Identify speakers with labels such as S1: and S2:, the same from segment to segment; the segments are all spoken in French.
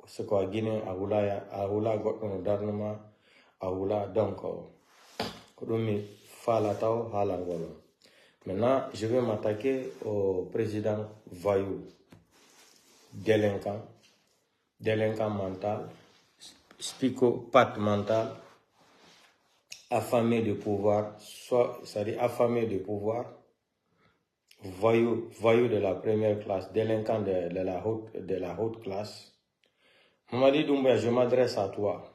S1: ce qu'on Guinée Aoula Gotno Darnuma Aoula donc Kudumi Falatao Halangolo. Maintenant, je vais m'attaquer au président Voyou, délinquant mental, psychopathe mental, affamé de pouvoir, c'est-à-dire affamé de pouvoir, voyou de la première classe, délinquant de la haute classe. Mamadi Doumbouya, je m'adresse à toi.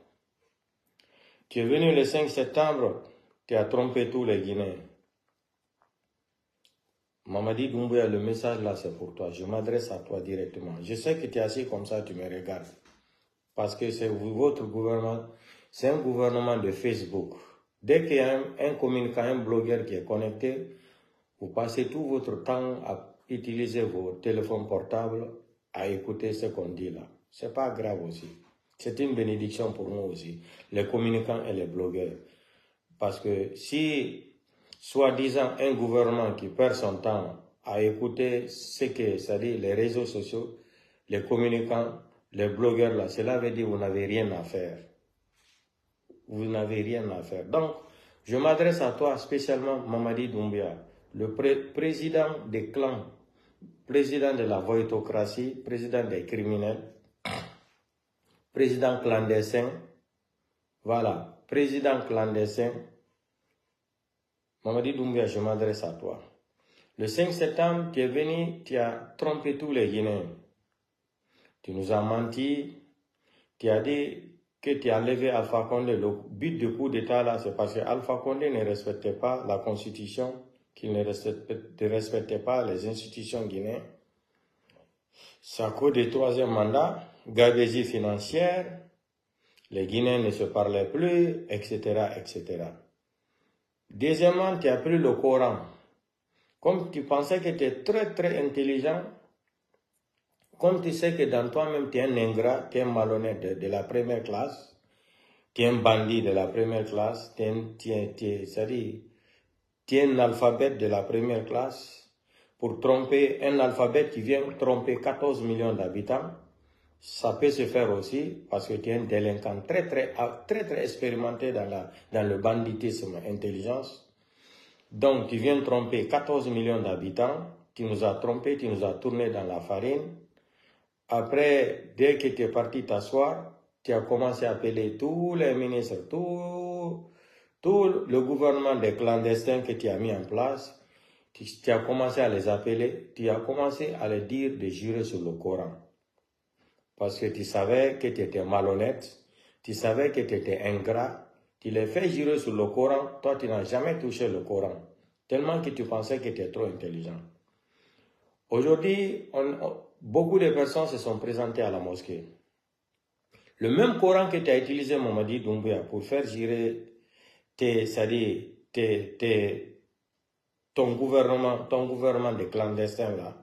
S1: Tu es venu le 5 septembre, tu as trompé tous les Guinéens. Mamadi Doumbouya, le message là c'est pour toi. Je m'adresse à toi directement. Je sais que tu es assis comme ça, tu me regardes. Parce que c'est votre gouvernement, c'est un gouvernement de Facebook. Dès qu'il y a un communicant, un blogueur qui est connecté, vous passez tout votre temps à utiliser vos téléphones portables, à écouter ce qu'on dit là. C'est pas grave aussi. C'est une bénédiction pour nous aussi, les communicants et les blogueurs. Parce que si, soi-disant, un gouvernement qui perd son temps à écouter ce que, c'est-à-dire les réseaux sociaux, les communicants, les blogueurs là, cela veut dire que vous n'avez rien à faire. Vous n'avez rien à faire. Donc, je m'adresse à toi spécialement, Mamadi Doumbouya, le président des clans, président de la voïtocratie, président des criminels, président clandestin, voilà, président clandestin. Mamadi Doumbouya, je m'adresse à toi. Le 5 septembre, tu es venu, tu as trompé tous les Guinéens. Tu nous as menti, tu as dit que tu as levé Alpha Condé. Le but du coup d'État là, c'est parce que Alpha Condé ne respectait pas la constitution, qu'il ne respectait pas les institutions guinéennes. C'est à cause du troisième mandat, gabegie financière, les Guinéens ne se parlaient plus, etc., etc. Deuxièmement, tu as pris le Coran. Comme tu pensais que tu es très très intelligent, comme tu sais que dans toi-même tu es un ingrat, tu es un malhonnête de la première classe, tu es un bandit de la première classe, tu es un alphabète de la première classe, pour tromper un alphabet qui vient tromper 14 millions d'habitants, ça peut se faire aussi parce que tu es un délinquant très très expérimenté dans le banditisme, intelligence. Donc tu viens tromper 14 millions d'habitants, tu nous as trompé, tu nous as tourné dans la farine. Après, dès que tu es parti t'asseoir, tu as commencé à appeler tous les ministres, tout le gouvernement des clandestins que tu as mis en place. Tu as commencé à les appeler, tu as commencé à les dire de jurer sur le Coran. Parce que tu savais que tu étais malhonnête, tu savais que tu étais ingrat, tu les fais jurer sur le Coran, toi tu n'as jamais touché le Coran, tellement que tu pensais que tu étais trop intelligent. Aujourd'hui, beaucoup de personnes se sont présentées à la mosquée. Le même Coran que tu as utilisé, Mamadi Doumbouya, pour faire jurer ton gouvernement de clandestins là,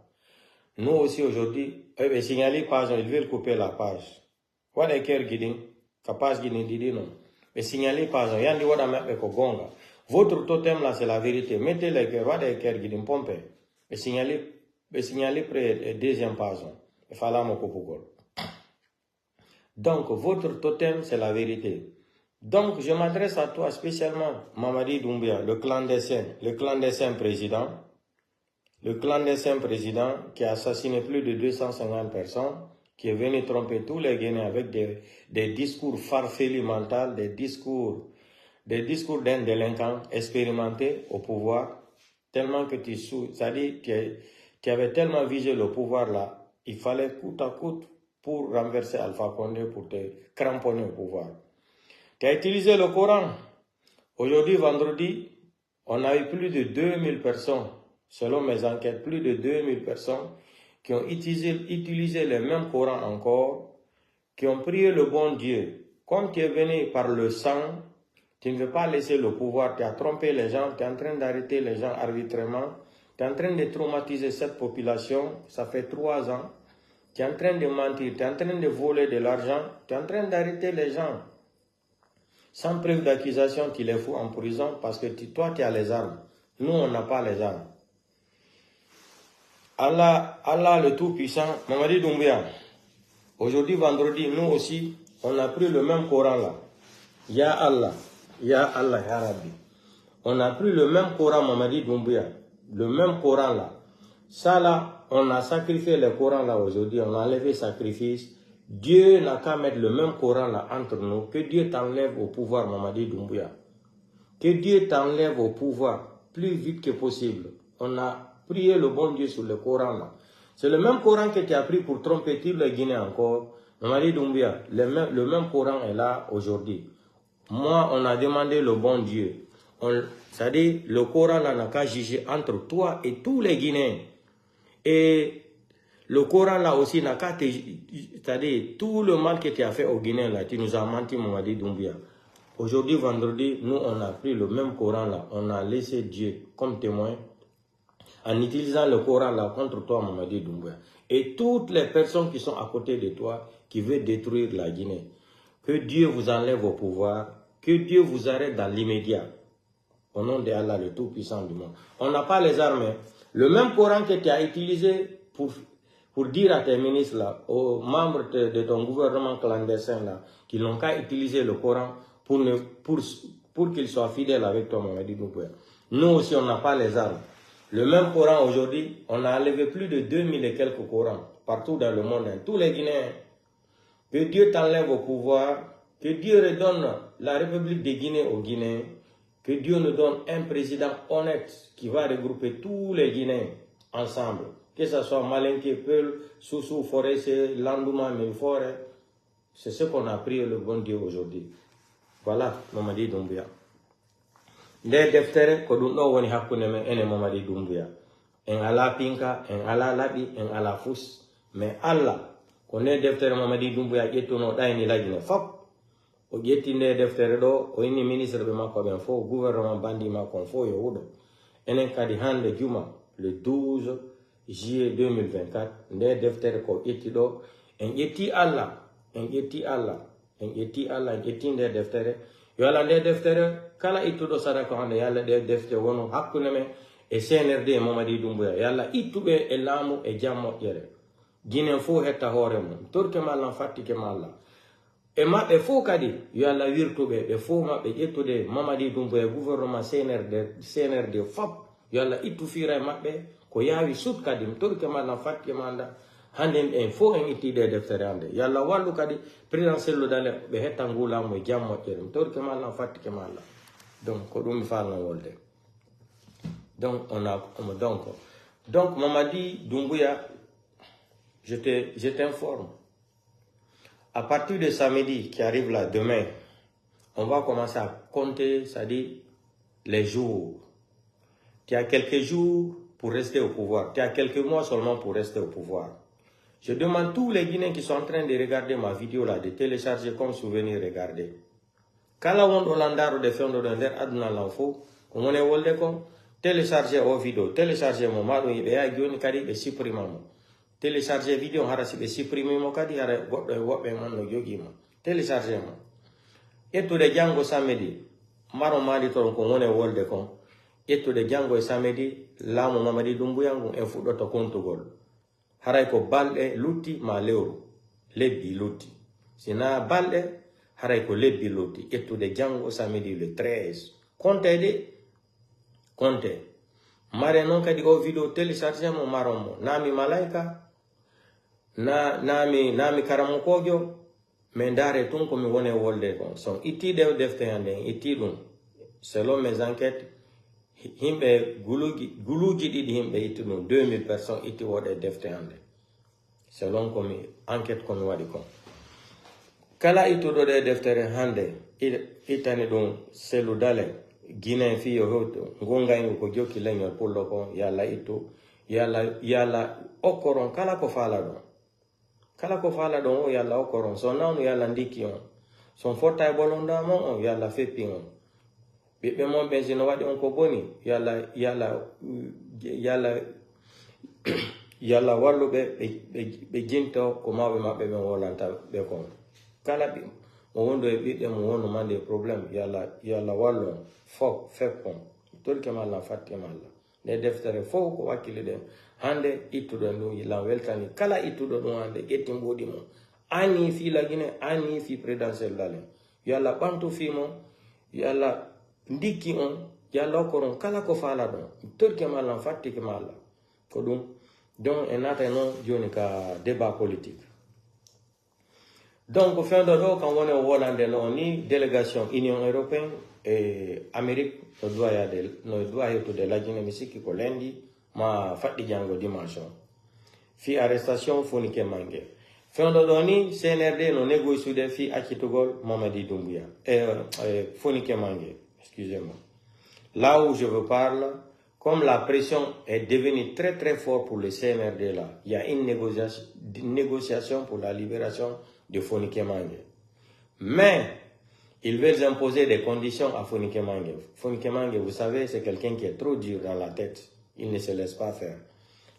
S1: nous aussi aujourd'hui, signaler page, ils veulent couper la page. What est ce guiding? Capage guiding dit non. Mais signaler page, yandi wada mettre ko gonga. Votre totem là, c'est la vérité. Mettez les cœurs, what est ce guiding pompe. Mais signaler près deuxième page. Il fallait mon copugol. Donc, votre totem, c'est la vérité. Donc, je m'adresse à toi spécialement, Mamadi Doumbouya, le clandestin président. Le clandestin président qui a assassiné plus de 250 personnes, qui est venu tromper tous les Guinéens avec des discours farfelus mentaux, des discours d'un délinquant expérimenté au pouvoir, tellement que tu avais tellement visé le pouvoir là, il fallait coûte à coûte pour renverser Alpha Condé, pour te cramponner au pouvoir. Tu as utilisé le Coran. Aujourd'hui, vendredi, on a eu plus de 2000 personnes, selon mes enquêtes, plus de 2000 personnes qui ont utilisé le même Coran encore, qui ont prié le bon Dieu. Comme tu es venu par le sang, tu ne veux pas laisser le pouvoir, tu as trompé les gens, tu es en train d'arrêter les gens arbitrairement, tu es en train de traumatiser cette population, ça fait 3 ans, tu es en train de mentir, tu es en train de voler de l'argent, tu es en train d'arrêter les gens. Sans preuve d'accusation, tu les fous en prison parce que toi, tu as les armes. Nous, on n'a pas les armes. Allah le Tout-Puissant, Mamadi Doumbouya, Aujourd'hui, vendredi, nous aussi, on a pris le même Coran là. Ya Allah, Ya Rabbi. On a pris le même Coran, Mamadi Doumbouya. Le même Coran là. Ça là, on a sacrifié le Coran là aujourd'hui. On a enlevé sacrifice. Dieu n'a qu'à mettre le même Coran là entre nous. Que Dieu t'enlève au pouvoir, Mamadi Doumbouya. Que Dieu t'enlève au pouvoir plus vite que possible. On a prié le bon Dieu sur le Coran là. C'est le même Coran que tu as pris pour tromper tous les Guinéens encore. Mamadi Doumbouya, le même Coran est là aujourd'hui. Moi, on a demandé le bon Dieu. C'est-à-dire, le Coran n'a qu'à juger entre toi et tous les Guinéens. Et le Coran là aussi n'a qu'à te... C'est-à-dire, tout le mal que tu as fait aux Guinéens là, tu nous as menti, Mamadi Doumbouya. Aujourd'hui, vendredi, nous, on a pris le même Coran là. On a laissé Dieu comme témoin en utilisant le Coran là contre toi, Mamadi Doumbouya. Et toutes les personnes qui sont à côté de toi, qui veulent détruire la Guinée. Que Dieu vous enlève au pouvoir. Que Dieu vous arrête dans l'immédiat. Au nom de Allah, le Tout-Puissant du monde. On n'a pas les armes. Le même Coran que tu as utilisé pour dire à tes ministres là, aux membres de ton gouvernement clandestin là, qu'ils n'ont qu'à utiliser le Coran pour qu'ils soient fidèles avec toi, Mamadi Doumbouya. Nous aussi, on n'a pas les armes. Le même Coran aujourd'hui, on a enlevé plus de 2000 et quelques Corans partout dans le monde, tous les Guinéens. Que Dieu t'enlève au pouvoir, que Dieu redonne la République de Guinée aux Guinéens, que Dieu nous donne un président honnête qui va regrouper tous les Guinéens ensemble. Que ce soit Malinké, Peul, Soussou, Forêt, Landouma, Méforêt. C'est ce qu'on a prié le bon Dieu aujourd'hui. Voilà, Mamadi Doumbouya. Nde deftere ko ɗum ɗo woni hakkunde men ene Mamadi Doumbouya. En ala pinka, en ala laɓi, en ala fus. Mais Allah, ko nde deftere Mamadi Doumbouya ƴettuno ɗayni lajine fop. O ƴetti nde deftere ɗo, o inni ministre ɓe makko ɓen fof, gouvernement bandi makko on fof yo huɗo. Enen kadi hande juma, le 12 juillet 2024, nde deftere ko ƴetti ɗo, en ƴetti Allah, en ƴetti Allah, en ƴetti Allah, en ƴetti nde deftere. Yo Allah nde deftere, kala ittuɗo sadaka hande yo Allah nde deftere wono hakkunde men e CNRD e Mamadi Doumbouya. Yo Allah ittuɓe e laamu e jam moƴƴere. Guinée fof hetta hoore mum, torke ma Allah, fattike ma Allah. E maɓɓe fof kadi yo Allah wirtuɓe ɓe fof maɓɓe ƴettude Mamadi Doumbouya gouvernement CNRD fop yo Allah ittu fira e maɓɓe ko yaawi sut kadi torke ma Allah, fattike ma Allah. Hande en fof en ittiɗe deftere hande. Yo Allah wallu kadi président selludale ɓe hetta ngulamu e jam moƴƴere torke ma Allah, fattike ma Allah. Donc ko ɗum mi falno wolde. Donc donc Mamadi Doumbouya, je t'informe. À partir de samedi qui arrive là, demain, on va commencer à compter, c'est-à-dire les jours. Tu as quelques jours pour rester au pouvoir. Tu as quelques mois seulement pour rester au pouvoir. Je demande tous les Guinéens qui sont en train de regarder ma vidéo là, de télécharger comme souvenir, regarder. Kala wondo landaro de fendo de nder aduna l'info, ko mone wolde ko télécharger o vidéo, télécharger mo maɗum yiɓe ya joni kadi ɓe supprima mo. Télécharger vidéo hara si ɓe supprime mo kadi hara goɗɗo e woɓɓe man no jogimo. Télécharger mo. Ƴettude janngo samedi, maro mali toon ko woni wolde kon. Ƴettude janngo e samedi, laamu Mamadi Doumbouya ngun en fuɗɗoto kontugol. Haray ko balɗe lutti ma lewru. Lebbi lutti. Sina balɗe, haray ko lebbi lutti. Ƴettude janngo samedi le 13. Compte de, compte. Mare non kadi o vidéo télécharger mo maron mo. Nami malaika, nami karamokojo, mais ndare tun ko mi woni wolde kon. So ittiɗe defte hande, itti ɗum. Selon mes enquêtes, himɓe guluji ɗiɗi himɓe itti ɗum 2000 personnes itti woɗe defte hande. Selon komi enquête komi waɗi kon. Kala ittuɗo ɗe deftere hande ittani ɗum selludale Guinée fiyo hoto ngongayni ko jokki leñol pullo ko yalla ittu yalla okkoron kala ko faala ɗon. Kala ko faala ɗon o yalla okkoron. So nawno yalla ndikki on. Son fotta e bolondama on yalla feppi on. Ɓiɓɓe mon ɓen sino waɗi on ko boni yalla walluɓe ɓe jinto ko mawɓe maɓɓe ɓen wolanta ɓe kon. Kala mo wondo e ɓiɗɗe mo wono mande probléme yalla wallu on fof feppon tolke ma Allah, fatte ma Allah. Nde deftere fof ko wakkili ɗen hande ittuɗo ɗum yilan weltani kala ittuɗo ɗum hande ƴetti mbuɗi mum Ani fi la Guinée, ani fi présidentiel dalen. Yalla bantu fi mo, yalla ndiki on, yalla koron kala ko fala don. Turki malan fatti ke mala. Ko dum donc en attendant joni ka débat politique. Donc, au fin de compte, quand on est au Hollande, on est délégation Union européenne et Amérique, nous doit y aller de la Guinée, mais c'est qui Colombie, ma fatti jango dimanche. Fi arrestation, fonike mange. Fin de compte, CNRD, nous négocions des filles à Kitogol, Mamadi Doumbouya. Fonike mange, excusez-moi. Là où je vous parle, comme la pression est devenue très très forte pour le CNRD là, il y a une négociation pour la libération de Fonike Mange. Mais, ils veulent imposer des conditions à Fonike Mange. Fonike Mange, vous savez, c'est quelqu'un qui est trop dur dans la tête. Il ne se laisse pas faire.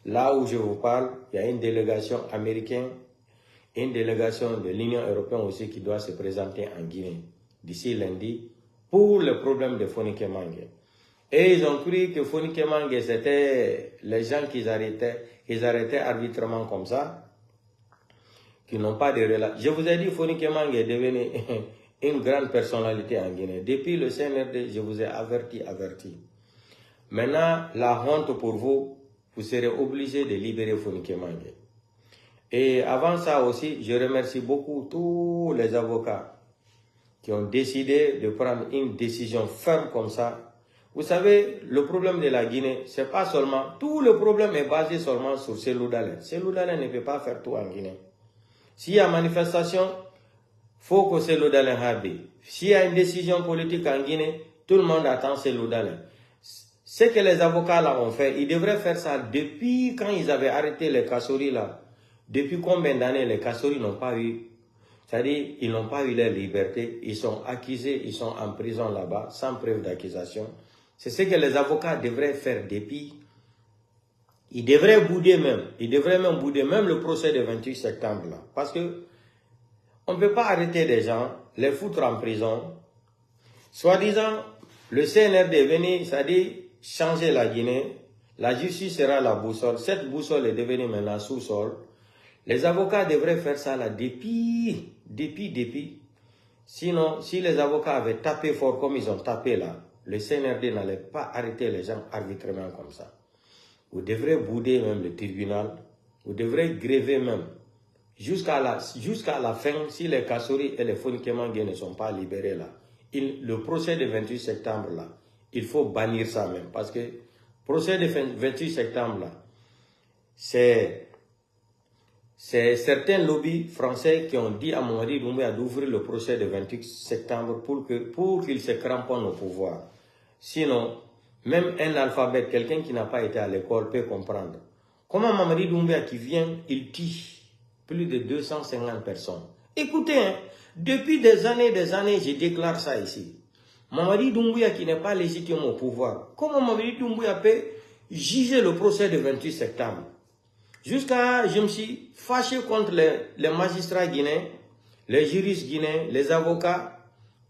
S1: Là où je vous parle, il y a une délégation américaine, une délégation de l'Union européenne aussi qui doit se présenter en Guinée d'ici lundi pour le problème de Fonike Mange. Et ils ont cru que Fonike Mange, c'était les gens qu'ils arrêtaient arbitrairement comme ça, qui n'ont pas de relation. Je vous ai dit, Fonike Mange est devenu une grande personnalité en Guinée. Depuis le CNRD, je vous ai averti. Maintenant, la honte pour vous, vous serez obligé de libérer Fonike Mange. Et avant ça aussi, je remercie beaucoup tous les avocats qui ont décidé de prendre une décision ferme comme ça. Vous savez, le problème de la Guinée, c'est pas seulement, tout le problème est basé seulement sur Cellou Dalein. Cellou Dalein ne peut pas faire tout en Guinée. S'il y a manifestation, il faut que Cellou Dalein habille. S'il y a une décision politique en Guinée, tout le monde attend Cellou Dalein. Ce que les avocats là ont fait, ils devraient faire ça depuis quand ils avaient arrêté les Kassouri là. Depuis combien d'années les Kassouri n'ont pas eu, c'est-à-dire ils n'ont pas eu leur liberté, ils sont accusés, ils sont en prison là-bas, sans preuve d'accusation. C'est ce que les avocats devraient faire depuis. Ils devraient bouder même. Ils devraient même bouder même le procès du 28 septembre là. Parce que on ne peut pas arrêter des gens, les foutre en prison. Soi-disant, le CNRD est venu, c'est-à-dire changer la Guinée. La justice sera la boussole. Cette boussole est devenue maintenant sous-sol. Les avocats devraient faire ça là depuis. Sinon, si les avocats avaient tapé fort comme ils ont tapé là, le CNRD n'allait pas arrêter les gens arbitrairement comme ça. Vous devrez bouder même le tribunal. Vous devrez gréver même. Jusqu'à la fin, si les Kassouri et les Fonike Mange ne sont pas libérés là, le procès du 28 septembre là, il faut bannir ça même. Parce que le procès du 28 septembre là, c'est certains lobbies français qui ont dit à Mamadi Doumbouya d'ouvrir le procès du 28 septembre pour qu'il se cramponne au pouvoir. Sinon, même un alphabète, quelqu'un qui n'a pas été à l'école peut comprendre. Comment Mamadi Doumbouya qui vient, il tue plus de 250 personnes. Écoutez, hein, depuis des années, je déclare ça ici. Mamadi Doumbouya qui n'est pas légitime au pouvoir. Comment Mamadi Doumbouya peut juger le procès du 28 septembre? Je me suis fâché contre les magistrats guinéens, les juristes guinéens, les avocats.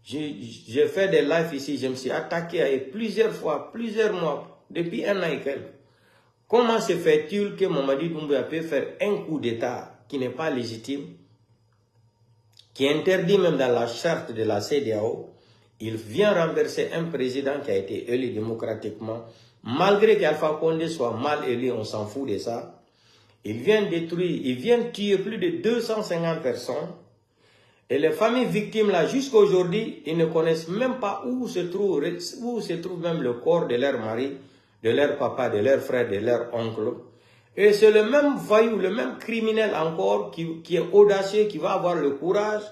S1: J'ai fait des lives ici, je me suis attaqué à eux plusieurs fois, plusieurs mois, depuis un an et quelques. Comment se fait-il que Mamadi Doumbouya peut faire un coup d'État qui n'est pas légitime, qui interdit même dans la charte de la CEDEAO, il vient renverser un président qui a été élu démocratiquement, malgré qu'Alpha Condé soit mal élu, on s'en fout de ça. Il vient détruire, il vient tuer plus de 250 personnes. Et les familles victimes là, jusqu'à aujourd'hui, ils ne connaissent même pas où se trouve même le corps de leur mari, de leur papa, de leur frère, de leur oncle. Et c'est le même voyou, le même criminel encore qui est audacieux, qui va avoir le courage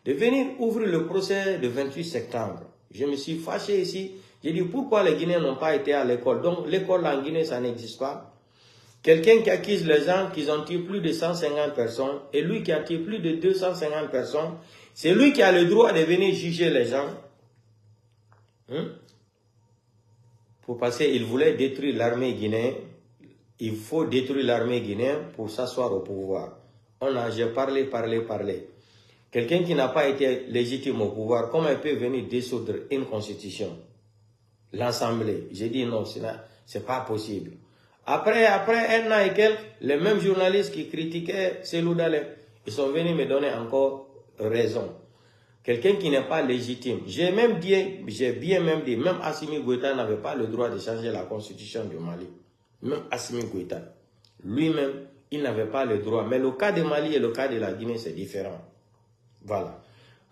S1: de venir ouvrir le procès le 28 septembre. Je me suis fâché ici. J'ai dit pourquoi les Guinéens n'ont pas été à l'école. Donc l'école en Guinée, ça n'existe pas. Quelqu'un qui accuse les gens qu'ils ont tué plus de 150 personnes et lui qui a tué plus de 250 personnes, c'est lui qui a le droit de venir juger les gens. Pour passer, il voulait détruire l'armée guinéenne. Il faut détruire l'armée guinéenne pour s'asseoir au pouvoir. J'ai parlé. Quelqu'un qui n'a pas été légitime au pouvoir, comment il peut venir dissoudre une constitution? L'Assemblée. J'ai dit non, c'est pas possible. Après un an et quelques, les mêmes journalistes qui critiquaient Cellou Dalein, Ils sont venus me donner encore raison. Quelqu'un qui n'est pas légitime. J'ai bien même dit, même Assimi Goïta n'avait pas le droit de changer la constitution du Mali. Même Assimi Goïta. Lui-même, il n'avait pas le droit. Mais le cas de Mali et le cas de la Guinée, c'est différent. Voilà.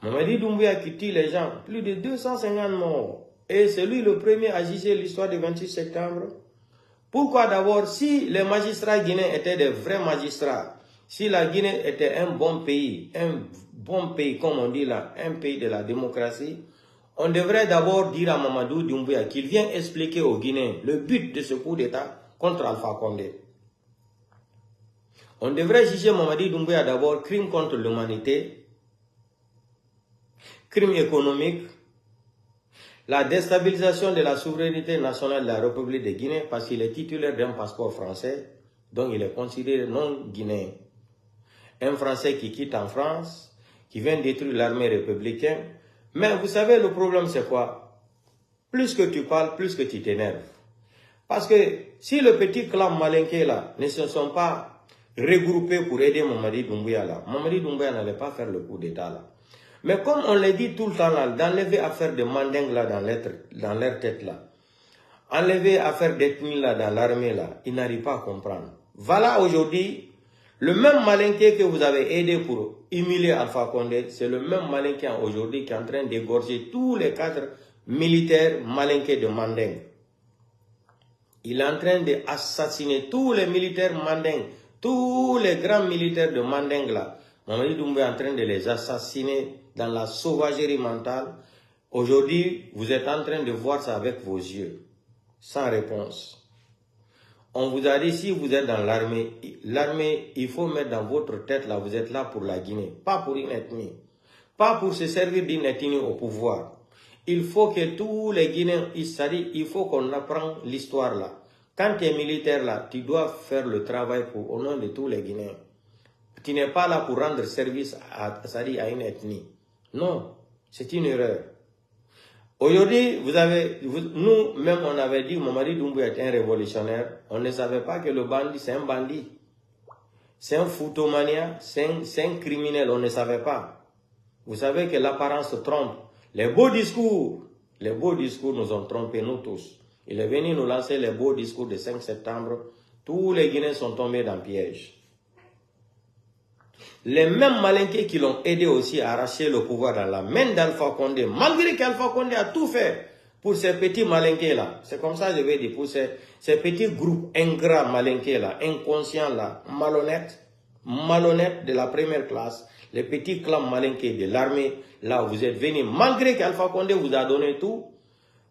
S1: Mamadi Doumbouya qui tue les gens. Plus de 250 morts. Et c'est lui le premier à juger l'histoire du 28 septembre. Pourquoi d'abord, si les magistrats guinéens étaient des vrais magistrats, si la Guinée était un bon pays comme on dit là, un pays de la démocratie, on devrait d'abord dire à Mamadou Doumbouya qu'il vient expliquer aux Guinéens le but de ce coup d'État contre Alpha Condé. On devrait juger Mamadi Doumbouya d'abord crime contre l'humanité, crime économique, la déstabilisation de la souveraineté nationale de la République de Guinée parce qu'il est titulaire d'un passeport français, donc il est considéré non guinéen. Un Français qui quitte en France, qui vient détruire l'armée républicaine. Mais vous savez, le problème c'est quoi? Plus que tu parles, plus que tu t'énerves. Parce que si le petit clan malinqué là ne se sont pas regroupés pour aider Mamadi Doumbouya là, Mamadi Doumbouya n'allait pas faire le coup d'état là. Mais comme on l'a dit tout le temps là, d'enlever affaire de mandingue là dans leur tête là, enlever affaire d'ethnie là dans l'armée là, ils n'arrivent pas à comprendre. Voilà aujourd'hui, le même malinqué que vous avez aidé pour humilier Alpha Condé, c'est le même malinqué aujourd'hui qui est en train d'égorger tous les 4 militaires malinqués de Manding. Il est en train d'assassiner tous les militaires Manding, tous les grands militaires de Manding là. Mamadi Doumbouya est en train de les assassiner dans la sauvagerie mentale. Aujourd'hui, vous êtes en train de voir ça avec vos yeux, sans réponse. On vous a dit, si vous êtes dans l'armée, il faut mettre dans votre tête, là, vous êtes là pour la Guinée, pas pour une ethnie. Pas pour se servir d'une ethnie au pouvoir. Il faut que tous les Guinéens, il faut qu'on apprenne l'histoire là. Quand tu es militaire là, tu dois faire le travail au nom de tous les Guinéens. Tu n'es pas là pour rendre service à une ethnie. Non, c'est une erreur. Aujourd'hui, nous-mêmes, on avait dit que Mamadi Doumbouya est un révolutionnaire. On ne savait pas que le bandit, c'est un bandit. C'est un foutomania, c'est un criminel, on ne savait pas. Vous savez que l'apparence trompe. Les beaux discours nous ont trompés, nous tous. Il est venu nous lancer les beaux discours du 5 septembre. Tous les Guinéens sont tombés dans le piège. Les mêmes malinqués qui l'ont aidé aussi à arracher le pouvoir dans la main d'Alpha Condé, malgré qu'Alpha Condé a tout fait pour ces petits malinqués là. C'est comme ça que je vais dire, pour ces petits groupes ingrats malinqués là, inconscients là, malhonnêtes de la première classe, les petits clans malinqués de l'armée, là où vous êtes venus, malgré qu'Alpha Condé vous a donné tout,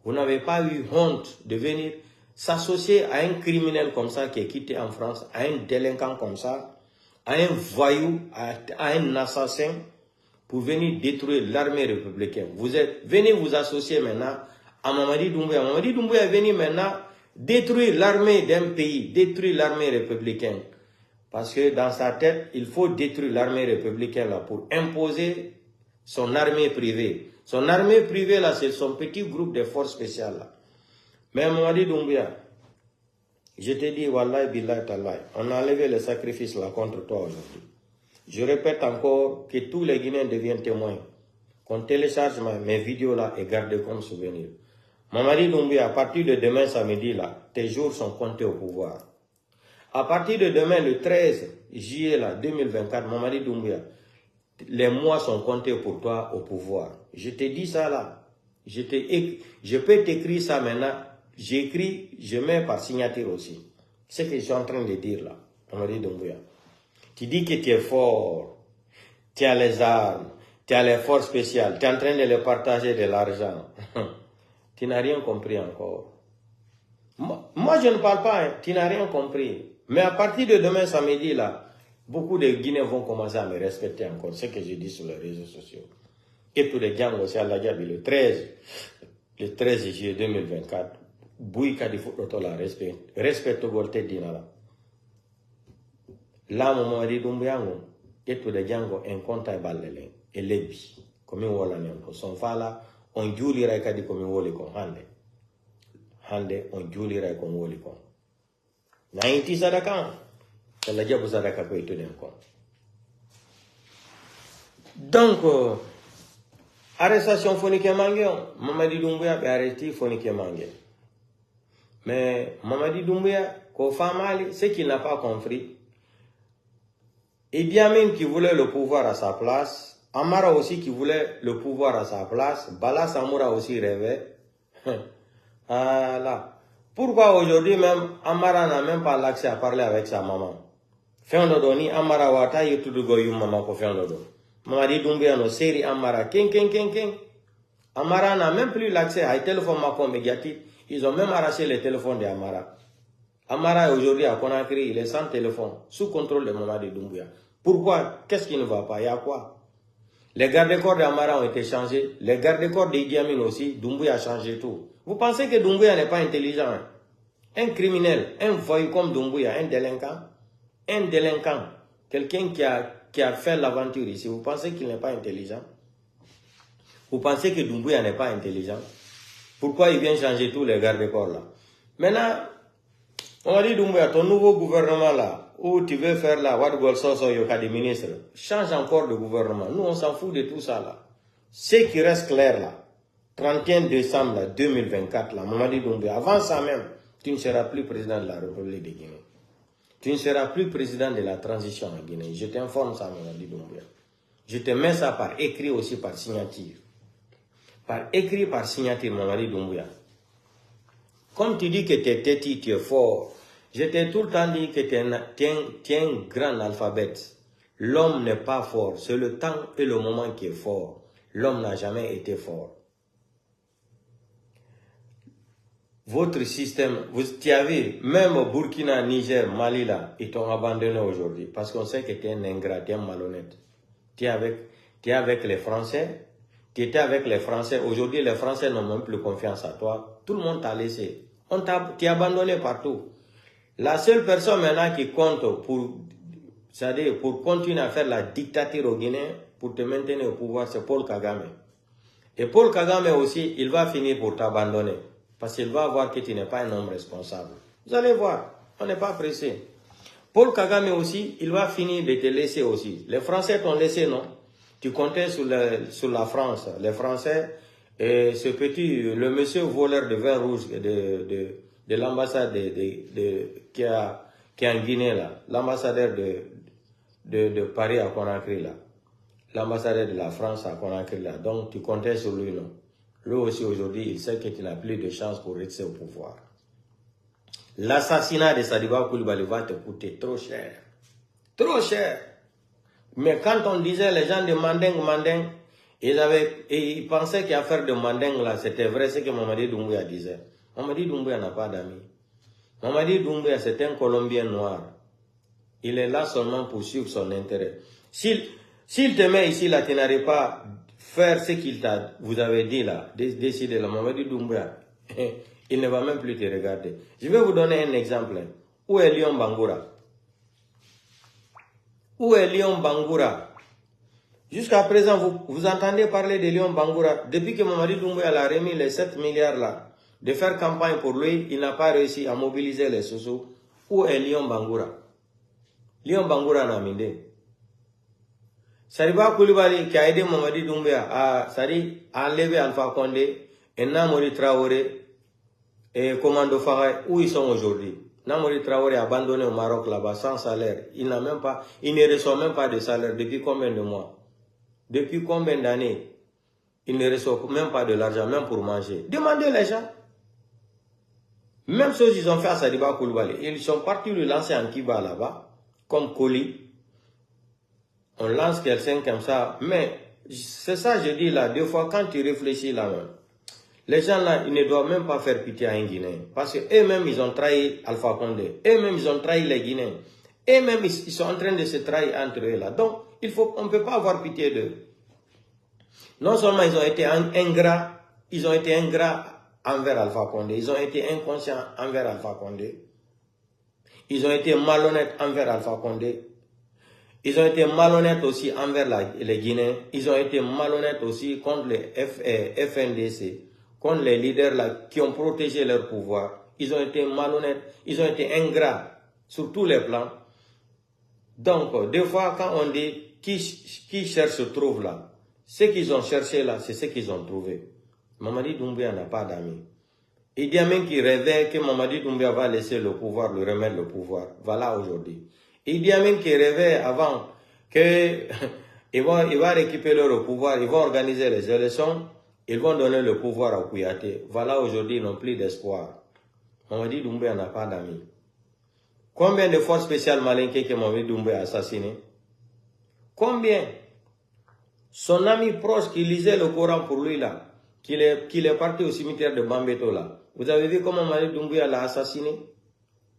S1: vous n'avez pas eu honte de venir s'associer à un criminel comme ça qui est quitté en France, à un délinquant comme ça, à un voyou, à un assassin, pour venir détruire l'armée républicaine. Vous êtes venu vous associer maintenant à Mamadi Doumbouya. Mamadi Doumbouya est venu maintenant détruire l'armée d'un pays, détruire l'armée républicaine. Parce que dans sa tête, il faut détruire l'armée républicaine là pour imposer son armée privée. Son armée privée là, c'est son petit groupe de forces spéciales là. Mais Mamadi Doumbouya, je te dis, wallahi billahi tallahi, on a enlevé le sacrifice là contre toi aujourd'hui. Je répète encore que tous les Guinéens deviennent témoins. Qu'on télécharge mes vidéos là et garde comme souvenir. Mamadi Doumbouya, à partir de demain samedi là, tes jours sont comptés au pouvoir. À partir de demain, le 13 juillet là, 2024, Mamadi Doumbouya, les mois sont comptés pour toi au pouvoir. Je te dis ça là. Je peux t'écrire ça maintenant. J'écris, je mets par signature aussi. C'est ce que je suis en train de dire là, Mamadi Doumbouya. Tu dis que tu es fort, tu as les armes, tu as les forces spéciales, tu es en train de les partager de l'argent. Tu n'as rien compris encore. Moi, je ne parle pas, hein. Tu n'as rien compris. Mais à partir de demain samedi là, beaucoup de Guinéens vont commencer à me respecter encore. C'est ce que je dis sur les réseaux sociaux. Et tous les gangs aussi à la Gabi, le 13 juillet 2024. Bouika di foto la respetto golte dinala. La Mamadi Doumbouya et tous les gangs en compte à balele et lebi comme on voit là son fala on julira kadi comme on voit hande on julira comme on voit na inti sadaka la jabu sadaka ko itone ko Donc, arrestation Fonike Mangué, Mamadi Doumbouya est arrêté Fonike Mangué. Mais Mamadi Doumbouya, qu'au Famali, ce qu'il n'a pas compris, Idi Amin qui voulait le pouvoir à sa place, Amara aussi qui voulait le pouvoir à sa place, Bala Samoura aussi rêvait. Voilà. Pourquoi aujourd'hui même, Amara n'a même pas l'accès à parler avec sa maman? Fendodoni, Amara Wata, Yutudugo Yum Maman ko Fendodo. Mamadi Doumbouya no série Amara, king. Amara n'a même plus l'accès à un téléphone Macon médiatique. Ils ont même arraché les téléphones d'Amara. Amara aujourd'hui à Conakry, il est sans téléphone, sous contrôle de Mamadi Doumbouya. Pourquoi? Qu'est-ce qui ne va pas? Il y a quoi? Les gardes-corps d'Amara ont été changés. Les gardes-corps d'Idi Amin aussi, Doumbouya a changé tout. Vous pensez que Doumbouya n'est pas intelligent? Hein? Un criminel, un voyou comme Doumbouya, un délinquant, quelqu'un qui a fait l'aventure ici, vous pensez qu'il n'est pas intelligent? Vous pensez que Doumbouya n'est pas intelligent? Pourquoi il vient changer tous les gardes-corps là? Maintenant, on dit Doumbouya, ton nouveau gouvernement là, où tu veux faire là, Wadgol Soso Yoka des ministres, change encore de gouvernement. Nous, on s'en fout de tout ça là. Ce qui reste clair là, 31 décembre là, 2024 là, Mamadi Doumbouya, avant ça même, tu ne seras plus président de la République de Guinée. Tu ne seras plus président de la transition en Guinée. Je t'informe ça, Mamadi Doumbouya. Je te mets ça par écrit aussi, par signature. Par écrit, par signature, Mamadi Doumbouya. Comme tu dis que tu es têtu, tu es fort, je t'ai tout le temps dit que tu es un grand alphabet. L'homme n'est pas fort, c'est le temps et le moment qui est fort. L'homme n'a jamais été fort. Votre système, tu as vu, même au Burkina, Niger, Mali, là, ils t'ont abandonné aujourd'hui. Parce qu'on sait que tu es un ingrat, tu es un malhonnête. Tu es avec les Français. Tu étais avec les Français. Aujourd'hui, les Français n'ont même plus confiance à toi. Tout le monde t'a laissé. Tu es abandonné partout. La seule personne maintenant qui compte c'est-à-dire pour continuer à faire la dictature au Guinée, pour te maintenir au pouvoir, c'est Paul Kagame. Et Paul Kagame aussi, il va finir pour t'abandonner. Parce qu'il va voir que tu n'es pas un homme responsable. Vous allez voir, on n'est pas pressé. Paul Kagame aussi, il va finir de te laisser aussi. Les Français t'ont laissé, non? Tu comptais sur la France. Les Français, et ce petit, le monsieur voleur de vin rouge de l'ambassade qui est en Guinée, là, l'ambassadeur de Paris à Conakry, là, l'ambassadeur de la France à Conakry, là. Donc, tu comptais sur lui, non? Lui aussi, aujourd'hui, il sait que tu n'as plus de chance pour rester au pouvoir. L'assassinat de Sadiba Coulibaly va te coûter trop cher. Trop cher. Mais quand on disait les gens de Manding, ils pensaient qu'affaire de Manding, là, c'était vrai ce que Mamadi Doumbouya disait. Mamadi Doumbouya n'a pas d'amis. Mamadi Doumbouya, c'est un Colombien noir. Il est là seulement pour suivre son intérêt. S'il te met ici, là, tu n'arrives pas faire ce qu'il vous avez dit là, décider là, Mamadi Doumbouya, il ne va même plus te regarder. Je vais vous donner un exemple. Où est Lyon Bangoura? Où est Lyon Bangoura? Jusqu'à présent, vous entendez parler de Lyon Bangoura. Depuis que Mamadi Doumbouya a remis les 7 milliards là, de faire campagne pour lui, il n'a pas réussi à mobiliser les sous. Où est Lyon Bangoura? Lyon Bangoura n'a mindé. Sadiba Coulibaly qui a aidé Mamadi Doumbouya à enlever Alpha Condé et Namori Traoré et Commando Farah, où ils sont aujourd'hui? Namori Traoré abandonné au Maroc là-bas sans salaire. Il ne reçoit même pas de salaire depuis combien de mois? Depuis combien d'années? Il ne reçoit même pas de l'argent, même pour manger. Demandez les gens. Même chose ils ont fait à Sadiba Coulibaly. Ils sont partis lui lancer en Kiba là-bas, comme colis. On lance quelqu'un comme ça. Mais c'est ça je dis là, deux fois quand tu réfléchis là-même. Les gens là, ils ne doivent même pas faire pitié à un Guinéen. Parce qu'eux-mêmes, ils ont trahi Alpha Condé. Eux-mêmes, ils ont trahi les Guinéens. Eux-mêmes, ils sont en train de se trahir entre eux là. Donc, on ne peut pas avoir pitié d'eux. Non seulement ils ont été ingrats, envers Alpha Condé. Ils ont été inconscients envers Alpha Condé. Ils ont été malhonnêtes envers Alpha Condé. Ils ont été malhonnêtes aussi envers les Guinéens. Ils ont été malhonnêtes aussi contre les FNDC, contre les leaders là, qui ont protégé leur pouvoir. Ils ont été malhonnêtes, ils ont été ingrats sur tous les plans. Donc, des fois, quand on dit qui cherchent trouvent là. Ce qu'ils ont cherché là, c'est ce qu'ils ont trouvé. Mamadi Doumbouya n'a pas d'amis. Idi Amin qui rêvait que Mamadi Doumbouya va laisser le pouvoir, lui remettre le pouvoir. Voilà aujourd'hui. Idi Amin qui rêvait avant que il va récupérer le pouvoir, ils vont organiser les élections, ils vont donner le pouvoir à Kouyaté. Voilà aujourd'hui, ils n'ont plus d'espoir. Mamadi Doumbouya n'a pas d'amis. Combien de forces spéciales malinquées que Mamadi Doumbouya a assassiné? Combien? Son ami proche qui lisait le Coran pour lui là, qu'il est parti au cimetière de Bambeto là. Vous avez vu comment Mamadi Doumbouya l'a assassiné?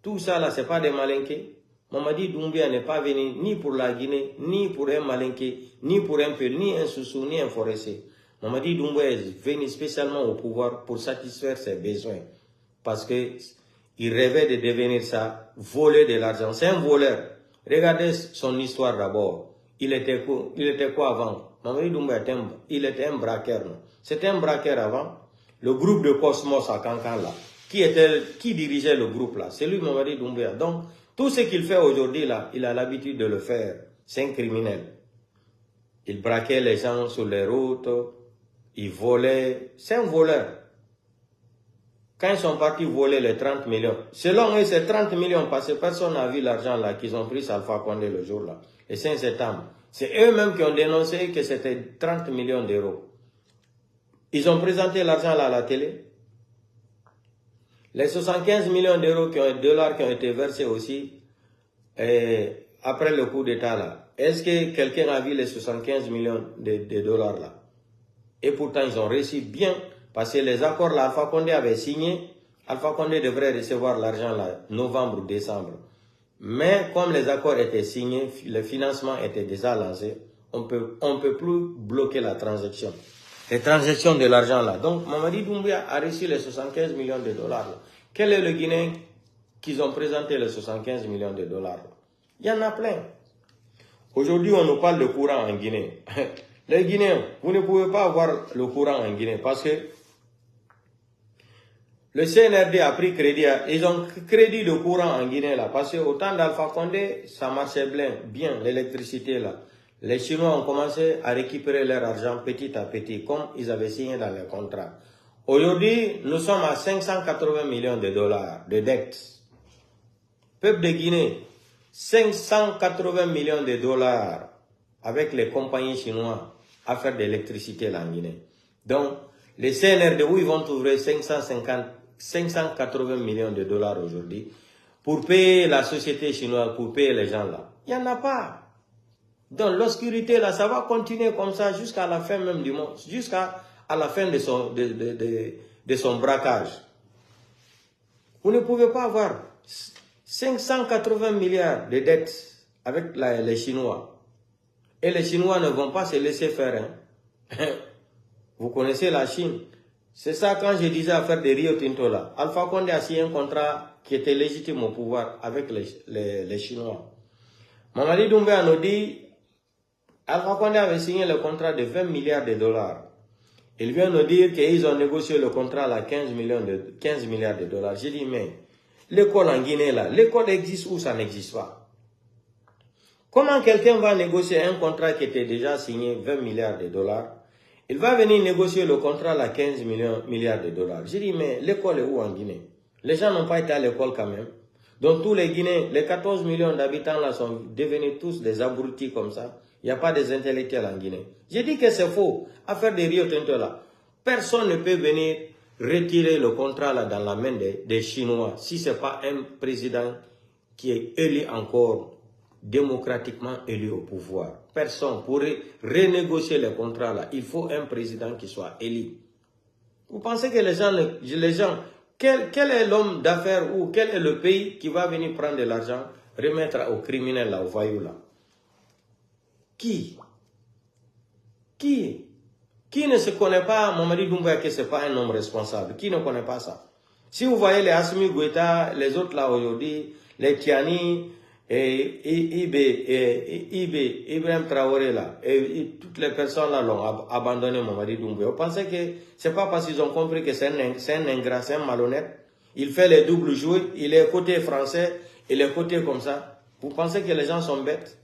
S1: Tout ça là, c'est pas des malinqués. Mamadi Doumbouya n'est pas venu ni pour la Guinée, ni pour un malinqué, ni pour un peu, ni un soussou, ni un forestier. Mamadi Doumbouya est venu spécialement au pouvoir pour satisfaire ses besoins. Parce que il rêvait de devenir ça, voler de l'argent. C'est un voleur. Regardez son histoire d'abord. Il était quoi avant? Mamadi Doumbouya il était un braqueur. C'était un braqueur avant. Le groupe de Cosmos à Cancan là. Qui dirigeait le groupe là? C'est lui Mamadi Doumbouya. Donc, tout ce qu'il fait aujourd'hui là, il a l'habitude de le faire. C'est un criminel. Il braquait les gens sur les routes. Il volait. C'est un voleur. Quand ils sont partis voler les 30 millions, selon eux, c'est 30 millions parce que personne n'a vu l'argent là qu'ils ont pris Alpha Condé le jour là, le 5 septembre. C'est eux-mêmes qui ont dénoncé que c'était 30 millions d'euros. Ils ont présenté l'argent là à la télé. Les 75 millions d'euros qui ont été versés aussi après le coup d'État là. Est-ce que quelqu'un a vu les 75 millions de dollars là? Et pourtant, ils ont réussi bien. Parce que les accords, l'Alpha Condé avait signé, Alpha Condé devrait recevoir l'argent là, novembre, décembre. Mais comme les accords étaient signés, le financement était déjà lancé, on peut plus bloquer la transaction. Les transactions de l'argent là. Donc, Mamadi Doumbouya a reçu les 75 millions de dollars là. Quel est le Guinéen qu'ils ont présenté les 75 millions de dollars là? Il y en a plein. Aujourd'hui, on nous parle de courant en Guinée. Les Guinéens, vous ne pouvez pas avoir le courant en Guinée parce que le CNRD a pris crédit, ils ont crédit de courant en Guinée là, parce qu'au temps d'Alpha Condé, ça marchait bien, l'électricité là. Les Chinois ont commencé à récupérer leur argent petit à petit, comme ils avaient signé dans les contrats. Aujourd'hui, nous sommes à 580 millions de dollars de dettes. Peuple de Guinée, 580 millions de dollars avec les compagnies chinoises à faire de l'électricité là en Guinée. Donc, les CNRD, où ils vont trouver 580 millions de dollars aujourd'hui pour payer la société chinoise, pour payer les gens là. Il n'y en a pas. Donc l'obscurité là, ça va continuer comme ça jusqu'à la fin même du monde, jusqu'à la fin de son braquage. Vous ne pouvez pas avoir 580 milliards de dettes avec les Chinois. Et les Chinois ne vont pas se laisser faire. Hein. Vous connaissez la Chine. C'est ça quand je disais à faire des Rio Tinto là. Alpha Condé a signé un contrat qui était légitime au pouvoir avec les Chinois. Mamadi Doumbouya nous dit, Alpha Condé avait signé le contrat de 20 milliards de dollars. Il vient nous dire qu'ils ont négocié le contrat à 15 milliards de dollars. J'ai dit, mais l'école en Guinée là, l'école existe ou ça n'existe pas? Comment quelqu'un va négocier un contrat qui était déjà signé 20 milliards de dollars? Il va venir négocier le contrat à 15 milliards de dollars. J'ai dit, mais l'école est où en Guinée? Les gens n'ont pas été à l'école quand même. Donc tous les Guinéens, les 14 millions d'habitants là sont devenus tous des abrutis comme ça. Il n'y a pas des intellectuels en Guinée. J'ai dit que c'est faux. Affaire des Rio Tinto là. Personne ne peut venir retirer le contrat là dans la main des Chinois si ce n'est pas un président qui est élu encore, démocratiquement élu au pouvoir. Personne pourrait renégocier les contrats là. Il faut un président qui soit élu. Vous pensez que les gens quel est l'homme d'affaires ou quel est le pays qui va venir prendre de l'argent, remettre aux criminels là, aux voyous là? Qui ne se connaît pas Mamadi Doumbouya que ce n'est pas un homme responsable? Qui ne connaît pas ça? Si vous voyez les Assimi Goïta, les autres là aujourd'hui, les Tiani, Ibrahim Traoré là, et toutes les personnes là l'ont abandonné Mamadi Doumbouya. Vous pensez que c'est pas parce qu'ils ont compris que c'est un ingrat, c'est un malhonnête? Il fait les doubles jouets, il est côté français, il est côté comme ça. Vous pensez que les gens sont bêtes?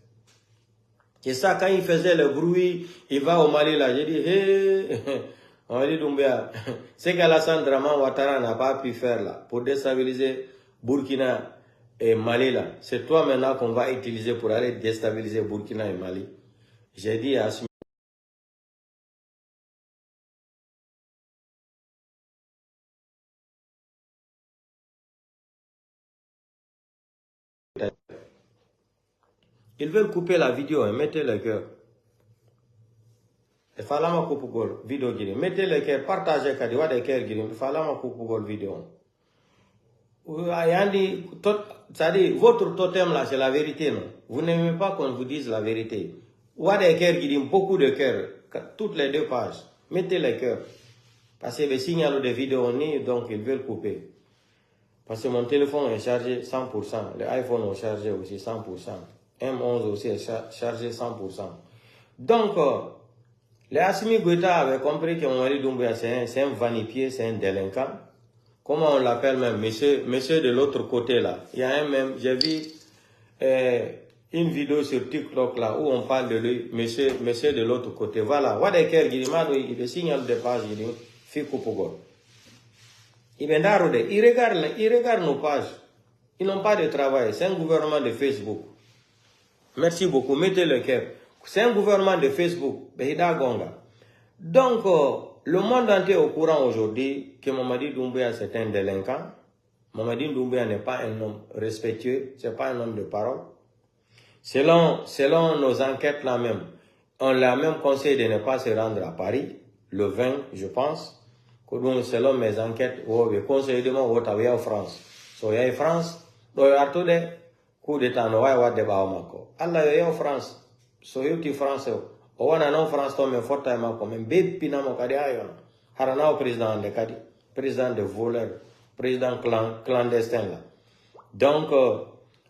S1: C'est ça, quand il faisait le bruit, il va au Mali là, j'ai dit, hé, Mamadi Doumbouya, ce qu'Alassane Draman Ouattara n'a pas pu faire là, pour déstabiliser Burkina et Mali là, c'est toi maintenant qu'on va utiliser pour aller déstabiliser Burkina et Mali. J'ai dit à Assimi, ils veulent couper la vidéo, hein, mettez le cœur. Il faut la couper vidéo, mettez le cœur, partagez quand il y a des cœurs, il faut la couper vidéo. C'est-à-dire, votre totem là, c'est la vérité, non? Vous n'aimez pas qu'on vous dise la vérité. Ou a des cœurs qui disent beaucoup de cœurs, toutes les 2 pages. Mettez les cœurs. Parce que les signaux de vidéo, donc ils veulent couper. Parce que mon téléphone est chargé 100%. Les iPhone est chargé aussi 100%. M11 aussi est chargé 100%. Donc, les Assimi Goïta avaient compris que Mamadi Doumbouya, c'est un vanipié, c'est un délinquant. Comment on l'appelle même, monsieur de l'autre côté là. Il y a un même, j'ai vu une vidéo sur TikTok là où on parle de lui, monsieur de l'autre côté. Voilà, Wadeker il est signal de page, il dit, Fikoupogo. Il regarde nos pages. Ils n'ont pas de travail, c'est un gouvernement de Facebook. Merci beaucoup, mettez le cœur. C'est un gouvernement de Facebook, Behida Gonga. Donc, le monde entier est au courant aujourd'hui que Mamadi Doumbouya c'est un délinquant. Mamadi Doumbouya n'est pas un homme respectueux, c'est pas un homme de parole. Selon nos enquêtes là même, on l'a même conseillé de ne pas se rendre à Paris, le 20, je pense. Donc, selon mes enquêtes, le conseil de moi, il en France. So, il y a en France, donc il y a tout de coup d'état, il y a des Bahamako. Allah, il y a en France. So, il y a France. O wana non France to men forta ma ko men be pina mo kadi ayon harana o président de kadi président de voleur président clandestin là donc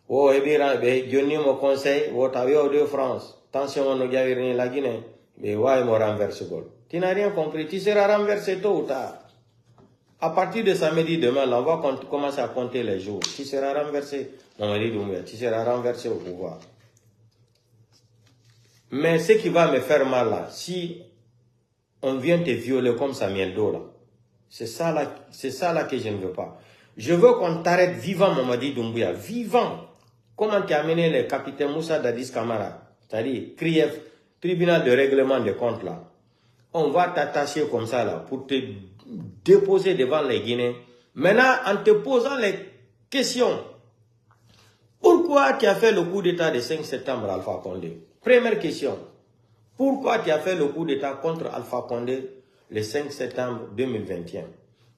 S1: o hebira be joni mo conseil o tawio de France tension no gawirni la Guinée be way mo renverser gol tu n'as rien compris, tu seras renversé tôt ou tard. À partir de samedi demain là, on va commencer à compter les jours. Tu seras renversé, Mamadi Doumbouya, tu seras renversé au pouvoir. Mais ce qui va me faire mal là, si on vient te violer comme Samuel Do là, c'est ça là que je ne veux pas. Je veux qu'on t'arrête vivant, Mamadi Doumbouya, vivant. Comment tu as amené le capitaine Moussa Dadis Camara, c'est-à-dire CRIEF, tribunal de règlement des comptes là. On va t'attacher comme ça là pour te déposer devant les Guinéens. Maintenant, en te posant les questions, pourquoi tu as fait le coup d'état de 5 septembre Alpha Condé? Première question. Pourquoi tu as fait le coup d'état contre Alpha Condé le 5 septembre 2021?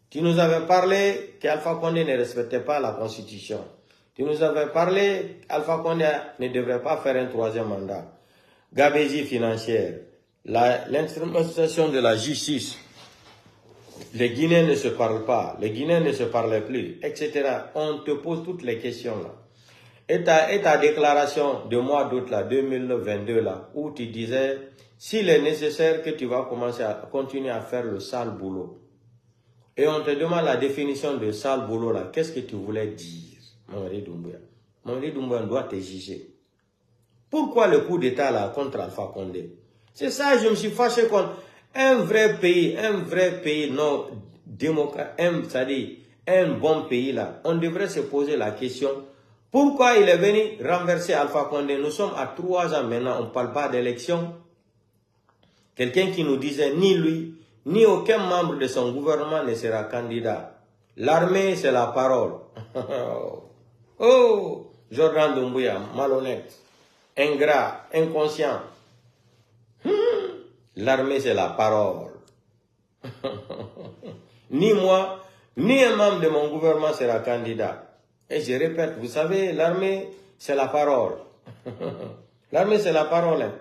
S1: Tu nous avais parlé qu'Alpha Condé ne respectait pas la Constitution. Tu nous avais parlé qu'Alpha Condé ne devrait pas faire un 3e mandat. Gabésie financière, l'instrumentalisation de la justice. Les Guinéens ne se parlent pas, les Guinéens ne se parlaient plus, etc. On te pose toutes les questions là. Et ta déclaration de mois d'août 2022 là, où tu disais, s'il est nécessaire que tu vas continuer à faire le sale boulot. Et on te demande la définition de sale boulot là, qu'est-ce que tu voulais dire, Mamadi Doumbouya? Mamadi Doumbouya doit te juger. Pourquoi le coup d'état là contre Alpha Condé? C'est ça, je me suis fâché contre un vrai pays non démocrate, c'est-à-dire un bon pays là. On devrait se poser la question. Pourquoi il est venu renverser Alpha Condé? Nous sommes à 3 ans maintenant, on ne parle pas d'élection. Quelqu'un qui nous disait ni lui, ni aucun membre de son gouvernement ne sera candidat. L'armée, c'est la parole. Oh, Jordan Doumbouya, malhonnête, ingrat, inconscient. L'armée, c'est la parole. Ni moi, ni un membre de mon gouvernement sera candidat. Et je répète, vous savez, l'armée, c'est la parole. L'armée, c'est la parole. Hein.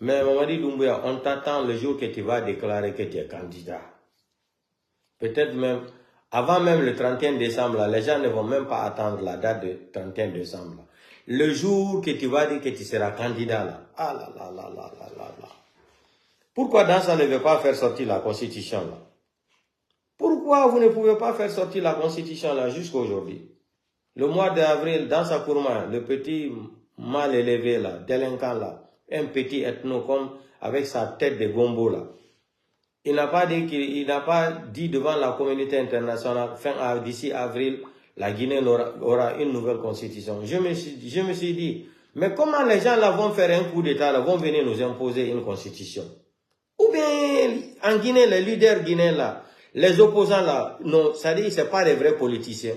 S1: Mais Mamadi Doumbouya, on t'attend le jour que tu vas déclarer que tu es candidat. Peut-être même, avant même le 31 décembre, là, les gens ne vont même pas attendre la date de 31 décembre. Là. Le jour que tu vas dire que tu seras candidat, là. Ah là là là là là là là. Pourquoi dans ça ne veut pas faire sortir la Constitution, là? Pourquoi vous ne pouvez pas faire sortir la Constitution, là, jusqu'à aujourd'hui? Le mois d'avril, dans sa courma, le petit mal élevé là, délinquant là, un petit ethno comme avec sa tête de gombo là. Il n'a pas dit devant la communauté internationale, d'ici avril, la Guinée aura une nouvelle constitution. Je me suis dit, mais comment les gens là vont faire un coup d'État, vont venir nous imposer une constitution? Ou bien, en Guinée, les leaders guinéens là, les opposants là, non, ça dit, c'est pas des vrais politiciens.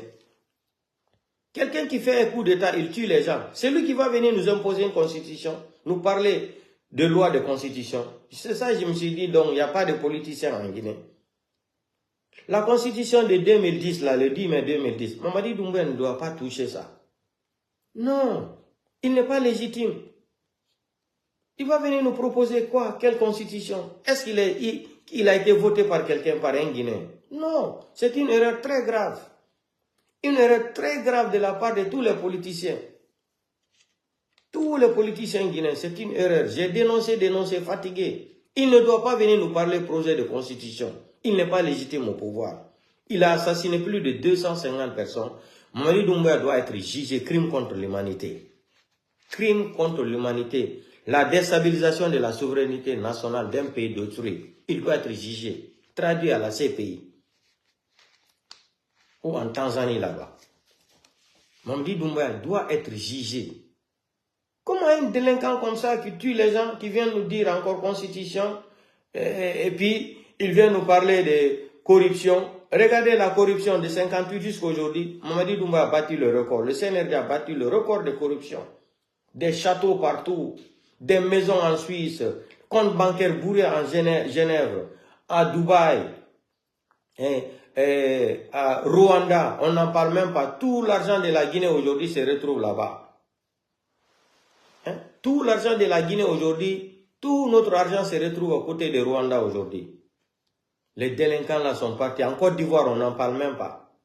S1: Quelqu'un qui fait un coup d'État, il tue les gens. C'est lui qui va venir nous imposer une constitution, nous parler de loi de constitution. C'est ça, je me suis dit, donc, il n'y a pas de politiciens en Guinée. La constitution de 2010, là, le 10 mai 2010, Mamadi Doumbouya ne doit pas toucher ça. Non, il n'est pas légitime. Il va venir nous proposer quoi? Quelle constitution? Est-ce qu'il a été voté par quelqu'un, par un Guinéen? Non, c'est une erreur très grave. Une erreur très grave de la part de tous les politiciens. Tous les politiciens guinéens, c'est une erreur. J'ai dénoncé, fatigué. Il ne doit pas venir nous parler projet de constitution. Il n'est pas légitime au pouvoir. Il a assassiné plus de 250 personnes. Mamadi Doumbouya doit être jugé crime contre l'humanité. Crime contre l'humanité. La déstabilisation de la souveraineté nationale d'un pays d'autrui. Il doit être jugé, traduit à la CPI. Ou en Tanzanie là-bas. Mamadi Doumbouya doit être jugé. Comment un délinquant comme ça qui tue les gens, qui vient nous dire encore constitution, et puis il vient nous parler de corruption. Regardez la corruption de 58 jusqu'à aujourd'hui. Mamadi Doumbouya a battu le record. Le CNRD a battu le record de corruption. Des châteaux partout, des maisons en Suisse, comptes bancaires bourrés en Genève, à Dubaï, à Rwanda, on n'en parle même pas. Tout l'argent de la Guinée aujourd'hui se retrouve là-bas. Tout l'argent de la Guinée aujourd'hui, tout notre argent se retrouve à côté de Rwanda aujourd'hui. Les délinquants là sont partis. En Côte d'Ivoire, on n'en parle même pas.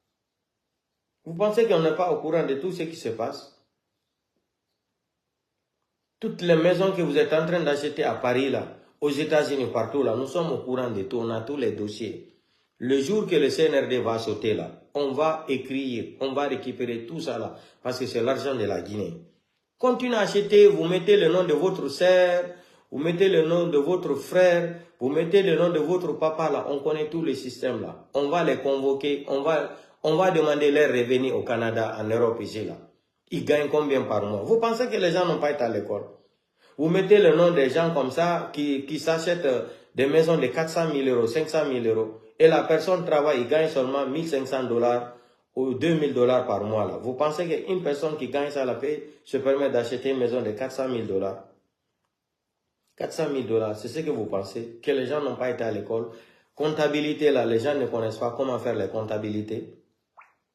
S1: Vous pensez qu'on n'est pas au courant de tout ce qui se passe? Toutes les maisons que vous êtes en train d'acheter à Paris là, aux États-Unis, partout là, nous sommes au courant de tout, on a tous les dossiers. Le jour que le CNRD va sauter là, on va écrire, on va récupérer tout ça là, parce que c'est l'argent de la Guinée. Continuez à acheter, vous mettez le nom de votre sœur, vous mettez le nom de votre frère, vous mettez le nom de votre papa là, on connaît tout le système là. On va les convoquer, on va demander leur revenu au Canada, en Europe ici là. Ils gagnent combien par mois? Vous pensez que les gens n'ont pas été à l'école? Vous mettez le nom des gens comme ça qui s'achètent des maisons de 400 000 euros, 500 000 euros. Et la personne travaille, il gagne seulement 1500 $ ou 2000 $ par mois. Là. Vous pensez qu'une personne qui gagne ça la paye se permet d'acheter une maison de 400 000 $? 400 000 $, c'est ce que vous pensez? Que les gens n'ont pas été à l'école? Comptabilité là, les gens ne connaissent pas comment faire les comptabilités.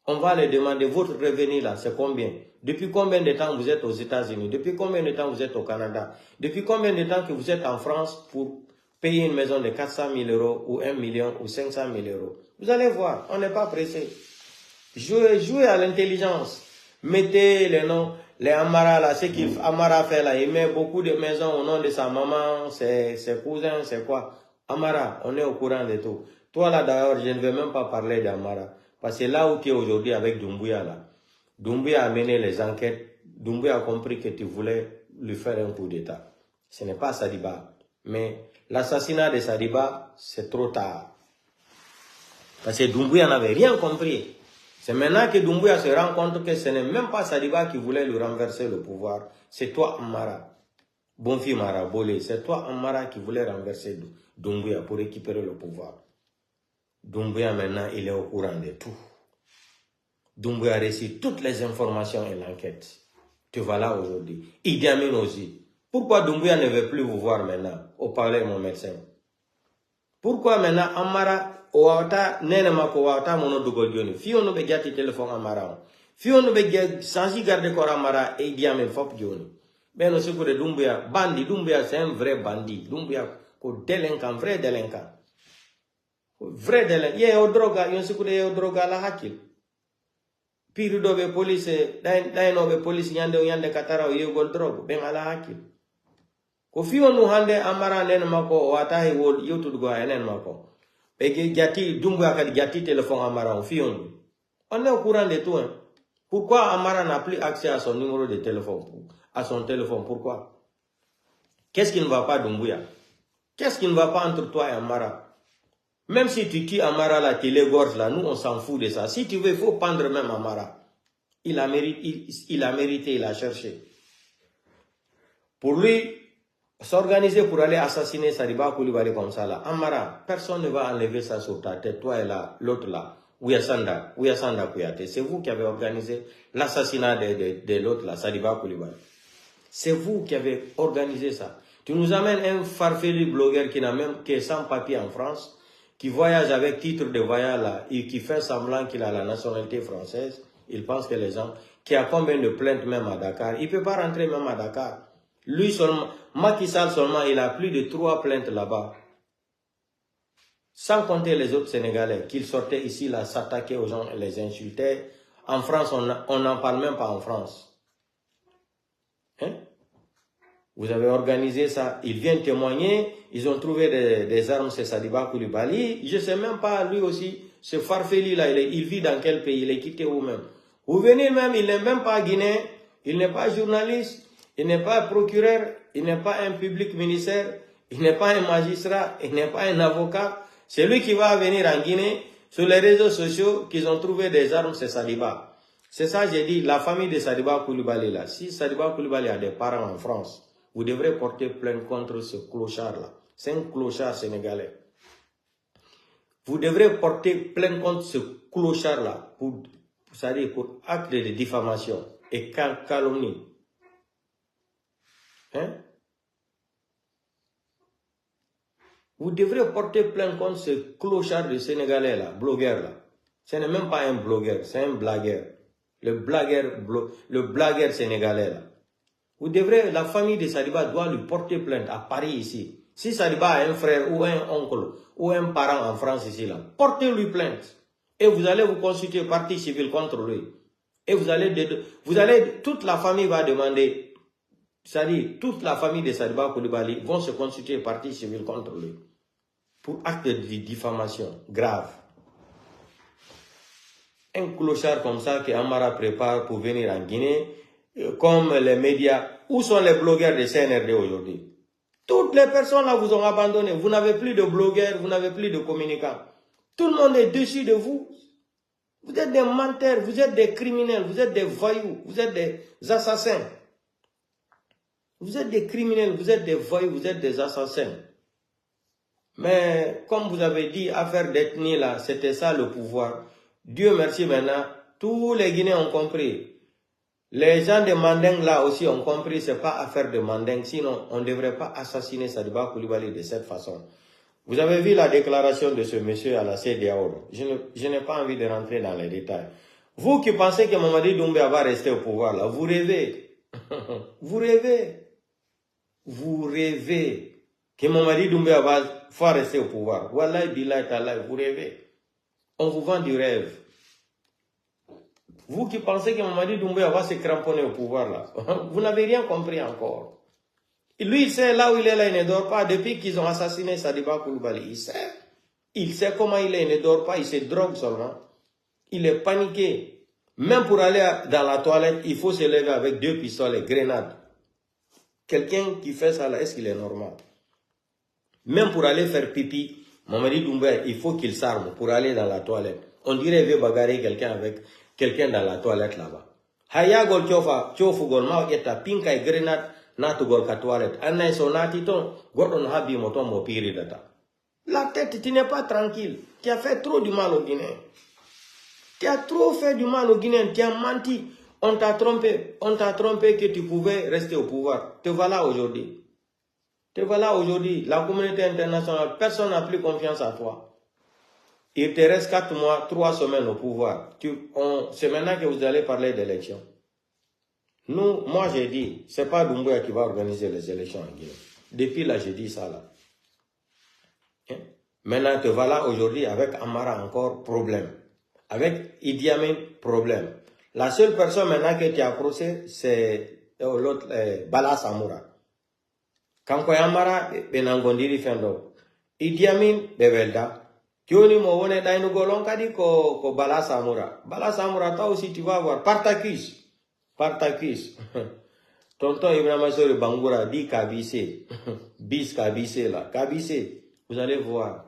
S1: On va les demander, votre revenu là, c'est combien? Depuis combien de temps vous êtes aux États-Unis? Depuis combien de temps vous êtes au Canada? Depuis combien de temps que vous êtes en France pour payer une maison de 400 000 € ou 1 million ou 500 000 €? Vous allez voir, on n'est pas pressé. Jouez à l'intelligence. Mettez les noms, les Amara là, ce qu'Amara fait là, il met beaucoup de maisons au nom de sa maman, ses cousins, c'est quoi? Amara, on est au courant de tout. Toi là d'ailleurs, je ne vais même pas parler d'Amara. Parce que là où tu es aujourd'hui avec Doumbouya, là, Doumbouya a mené les enquêtes. Doumbouya a compris que tu voulais lui faire un coup d'État. Ce n'est pas Sadiba. Mais l'assassinat de Sadiba, c'est trop tard. Parce que Doumbouya n'avait rien compris. C'est maintenant que Doumbouya se rend compte que ce n'est même pas Sadiba qui voulait lui renverser le pouvoir. C'est toi, Amara. Bonfi Mara Bolé. C'est toi, Amara, qui voulait renverser Doumbouya pour récupérer le pouvoir. Doumbouya maintenant, il est au courant de tout. Doumbouya a reçu toutes les informations et l'enquête. Tu vas là aujourd'hui. Idi Amin aussi. Pourquoi Doumbouya ne veut plus vous voir maintenant au palais, mon médecin? Pourquoi maintenant Amara Oata Nenemako Oata Monodugodioni? Fio no be jati téléphone Amara. Fio no be sansi garde corps Amara et Idi Amin Fop Dioni. Ben no secours de Doumbouya. Bandit, Doumbouya c'est un vrai bandit. Doumbouya ko délinquant, vrai délinquant. Vrai délinquant. Ye o droga, yon secours de droga la hakil. Pire dobe police, dainobe police yande katara o yegol drogue, ben ala hakil. Ko fiyo nu hande Amara nen mako o atahi wol yotud go enen mako. Pege jati Doumbouya kadi jati téléphone Amara o fiyo nu. On est au courant de tout. Hein. Pourquoi Amara n'a plus accès à son numéro de téléphone, à son téléphone? Pourquoi? Qu'est-ce qui ne va pas, Doumbouya? Qu'est-ce qui ne va pas entre toi et Amara? Même si tu tues Amara, la télé-gorge, là, nous, on s'en fout de ça. Si tu veux, il faut pendre même Amara. Il a mérité, il a cherché. Pour lui, s'organiser pour aller assassiner Sadiba Koulibaly comme ça, là, Amara, personne ne va enlever ça sur ta tête, toi et l'autre là, Ouyassanda Kouyaté. C'est vous qui avez organisé l'assassinat de l'autre là, Sadiba Koulibaly. C'est vous qui avez organisé ça. Tu nous amènes un farfelu blogueur qui est sans papier en France, qui voyage avec titre de voyage là, et qui fait semblant qu'il a la nationalité française. Il pense que les gens, qui a combien de plaintes même à Dakar, il ne peut pas rentrer même à Dakar. Lui seulement, Macky Sall seulement, il a plus de 3 plaintes là-bas. Sans compter les autres Sénégalais, qui sortaient ici là, s'attaquaient aux gens, les insultaient. En France, on n'en parle même pas en France. Hein? Vous avez organisé ça, ils viennent témoigner, ils ont trouvé des armes, c'est Sadiba Koulibaly. Je ne sais même pas, lui aussi, ce farfelu là, il vit dans quel pays, il est quitté où même. Vous venez même, il n'est même pas guinéen, il n'est pas journaliste, il n'est pas procureur, il n'est pas un public ministère, il n'est pas un magistrat, il n'est pas un avocat. C'est lui qui va venir en Guinée, sur les réseaux sociaux, qu'ils ont trouvé des armes, c'est Sadiba. C'est ça, j'ai dit, la famille de Sadiba Koulibaly là. Si Sadiba Koulibaly a des parents en France, vous devrez porter plainte contre ce clochard-là. C'est un clochard sénégalais. Vous devrez porter plainte contre ce clochard-là pour acte de diffamation et calomnie. Hein? Vous devrez porter plainte contre ce clochard de sénégalais-là, blogueur-là. Ce n'est même pas un blogueur, c'est un blagueur. Le blagueur sénégalais-là. Vous devrez, la famille de Sadiba doit lui porter plainte à Paris ici. Si Sadiba a un frère ou un oncle ou un parent en France ici, là, portez-lui plainte. Et vous allez vous constituer partie civile contre lui. Et toute la famille va demander, c'est-à-dire toute la famille de Sadiba Koulibaly vont se constituer partie civile contre lui. Pour acte de diffamation grave. Un clochard comme ça que Amara prépare pour venir en Guinée, comme les médias. Où sont les blogueurs de CNRD aujourd'hui? Toutes les personnes là vous ont abandonné. Vous n'avez plus de blogueurs, vous n'avez plus de communicants. Tout le monde est dessus de vous. Vous êtes des menteurs, vous êtes des criminels, vous êtes des voyous, vous êtes des assassins. Vous êtes des criminels, vous êtes des voyous, vous êtes des assassins. Mais comme vous avez dit, affaire d'ethnie là, c'était ça le pouvoir. Dieu merci maintenant, tous les Guinéens ont compris. Les gens de Mandeng là aussi ont compris, c'est pas affaire de Mandeng, sinon on ne devrait pas assassiner Sadiba Koulibaly de cette façon. Vous avez vu la déclaration de ce monsieur à la CEDEAO. Je n'ai pas envie de rentrer dans les détails. Vous qui pensez que Mamadi Doumbouya va rester au pouvoir là, vous rêvez. Vous rêvez. Vous rêvez que Mamadi Doumbouya va rester au pouvoir. Wallahi billahi ta'ala, vous rêvez. On vous vend du rêve. Vous qui pensez que Mamadi Doumbouya va se cramponner au pouvoir là, vous n'avez rien compris encore. Et lui, il sait là où il est là, il ne dort pas. Depuis qu'ils ont assassiné Sadiba Koulibaly, il sait. Il sait comment il est, il ne dort pas, il se drogue seulement. Il est paniqué. Même pour aller dans la toilette, il faut se lever avec 2 pistolets, grenades. Quelqu'un qui fait ça là, est-ce qu'il est normal? Même pour aller faire pipi, Mamadi Doumbouya, il faut qu'il s'arme pour aller dans la toilette. On dirait qu'il veut bagarrer quelqu'un avec quelqu'un dans la toilette là-bas. Hayagol chofu gol ma eta pinka e grenade natu gol ka toilette. Anna so nati ton gordon habi moton mo piri data. La tête, tu n'es pas tranquille. Tu as fait trop du mal aux Guinéens. Tu as trop fait du mal aux Guinéens. Tu as menti. On t'a trompé. On t'a trompé que tu pouvais rester au pouvoir. Te voilà aujourd'hui. Te voilà aujourd'hui. La communauté internationale, personne n'a plus confiance en toi. Il te reste 4 mois, 3 semaines au pouvoir. C'est maintenant que vous allez parler d'élections. Moi j'ai dit, c'est pas Doumbouya qui va organiser les élections en Guinée. Depuis là, j'ai dit ça là. Hein? Maintenant, te voilà aujourd'hui avec Amara encore problème. Avec Idi Amin, problème. La seule personne maintenant que tu as procès, c'est l'autre, Bala Samoura. Quand Amara, Benangondiri Fendo. Idi Amin, Bebelda. Kioni mo wone dainu golon kadi ko Bala Samoura. Bala Samoura, toi aussi tu vas voir. Partakis. Toi Tonton Ibrahima Sori Bangoura dit Kabissé. Bis Kabissé là. Kabissé, vous allez voir.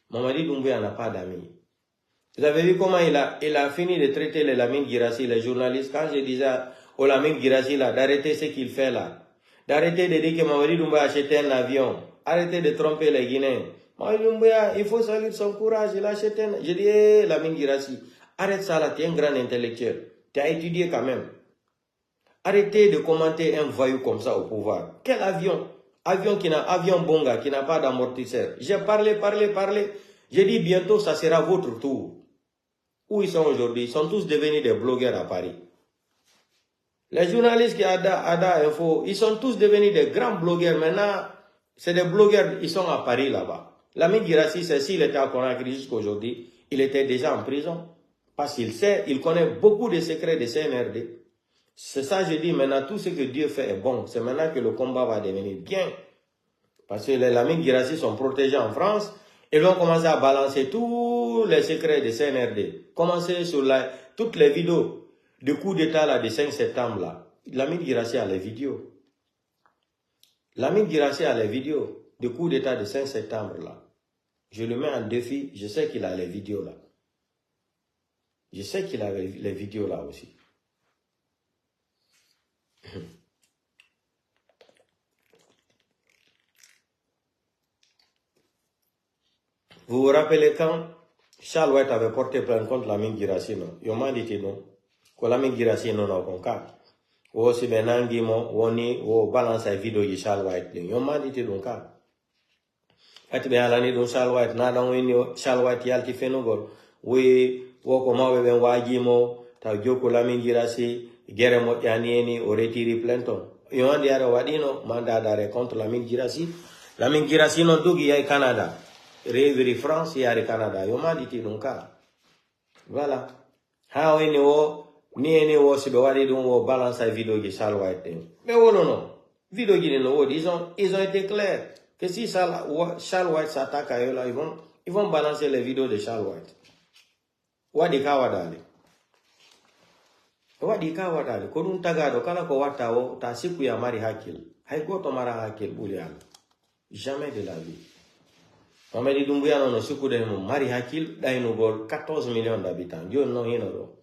S1: Mamadi Doumbouya n'a pas d'amis. Vous avez vu comment il a fini de traiter les Lamine Guirassy, les journalistes. Quand je disais au Lamine Guirassy là, d'arrêter ce qu'il fait là. D'arrêter de dire que Mamadi Doumbouya a acheté un avion. Arrêtez de tromper les Guinéens. Mamadi Doumbouya, il faut saluer son courage. Il a acheté un... Je dis, Lamine Guirassy, arrête ça là, tu es un grand intellectuel. Tu as étudié quand même. Arrêtez de commenter un voyou comme ça au pouvoir. Quel avion? Avion Bonga qui n'a pas d'amortisseur. J'ai parlé. J'ai dit bientôt ça sera votre tour. Où ils sont aujourd'hui? Ils sont tous devenus des blogueurs à Paris. Les journalistes qui Ada Info, ils sont tous devenus des grands blogueurs. Maintenant, c'est des blogueurs, ils sont à Paris là-bas. Lamine Guirassy, c'est s'il était à Conakry jusqu'aujourd'hui, il était déjà en prison. Parce qu'il sait, il connaît beaucoup de secrets de CNRD. C'est ça, je dis, maintenant, tout ce que Dieu fait est bon. C'est maintenant que le combat va devenir bien. Parce que les Lamine Guirassy sont protégés en France. Ils vont commencer à balancer tous les secrets de CNRD. Commencer sur toutes les vidéos de coup d'état là, de 5 septembre. Là. Lamine Guirassy a les vidéos. Lamine Guirassy a les vidéos de coup d'état de 5 septembre. Là. Je le mets en défi. Je sais qu'il a les vidéos là. Je sais qu'il a les vidéos là aussi. Vous vous rappelez quand Charles White avait porté plainte contre Lamine Guirassy, non? Il m'a dit non. Que Lamine Guirassy non a aucun cas. Ou si benangi mo woni ou balance la vidéo de Charles White. Il m'a dit non cas. Ati ben alani don Charles White na dan wini Charles White yalti fenogol. Oui wo ko mawe ben waji mo ta joko Lamine Guirassy guerre mo yani o retiri plainte. Il m'a dit ara wadino mandat d'arrêt contre Lamine Guirassy. Lamine Guirassy non dogi yai Canada. Réveiller France et aller Canada. Yo m'a dit donc voilà. Ha oui ni wo si be wadi don wo balance la vidéo de Charles White. Mais oh non. Vidéo de no ils ont été clairs que si Charles White s'attaque à eux là, ils vont balancer les vidéos de Charles White. Wadi kawadali. Kodun tagado kala ko wata wo ta siku ya mari hakil. Hay goto mara hakil bulial. Jamais de la vie. Mamadi Doumbouya non suku de mari hakil daino gol 14 millions d'habitants. Dieu non hinoro.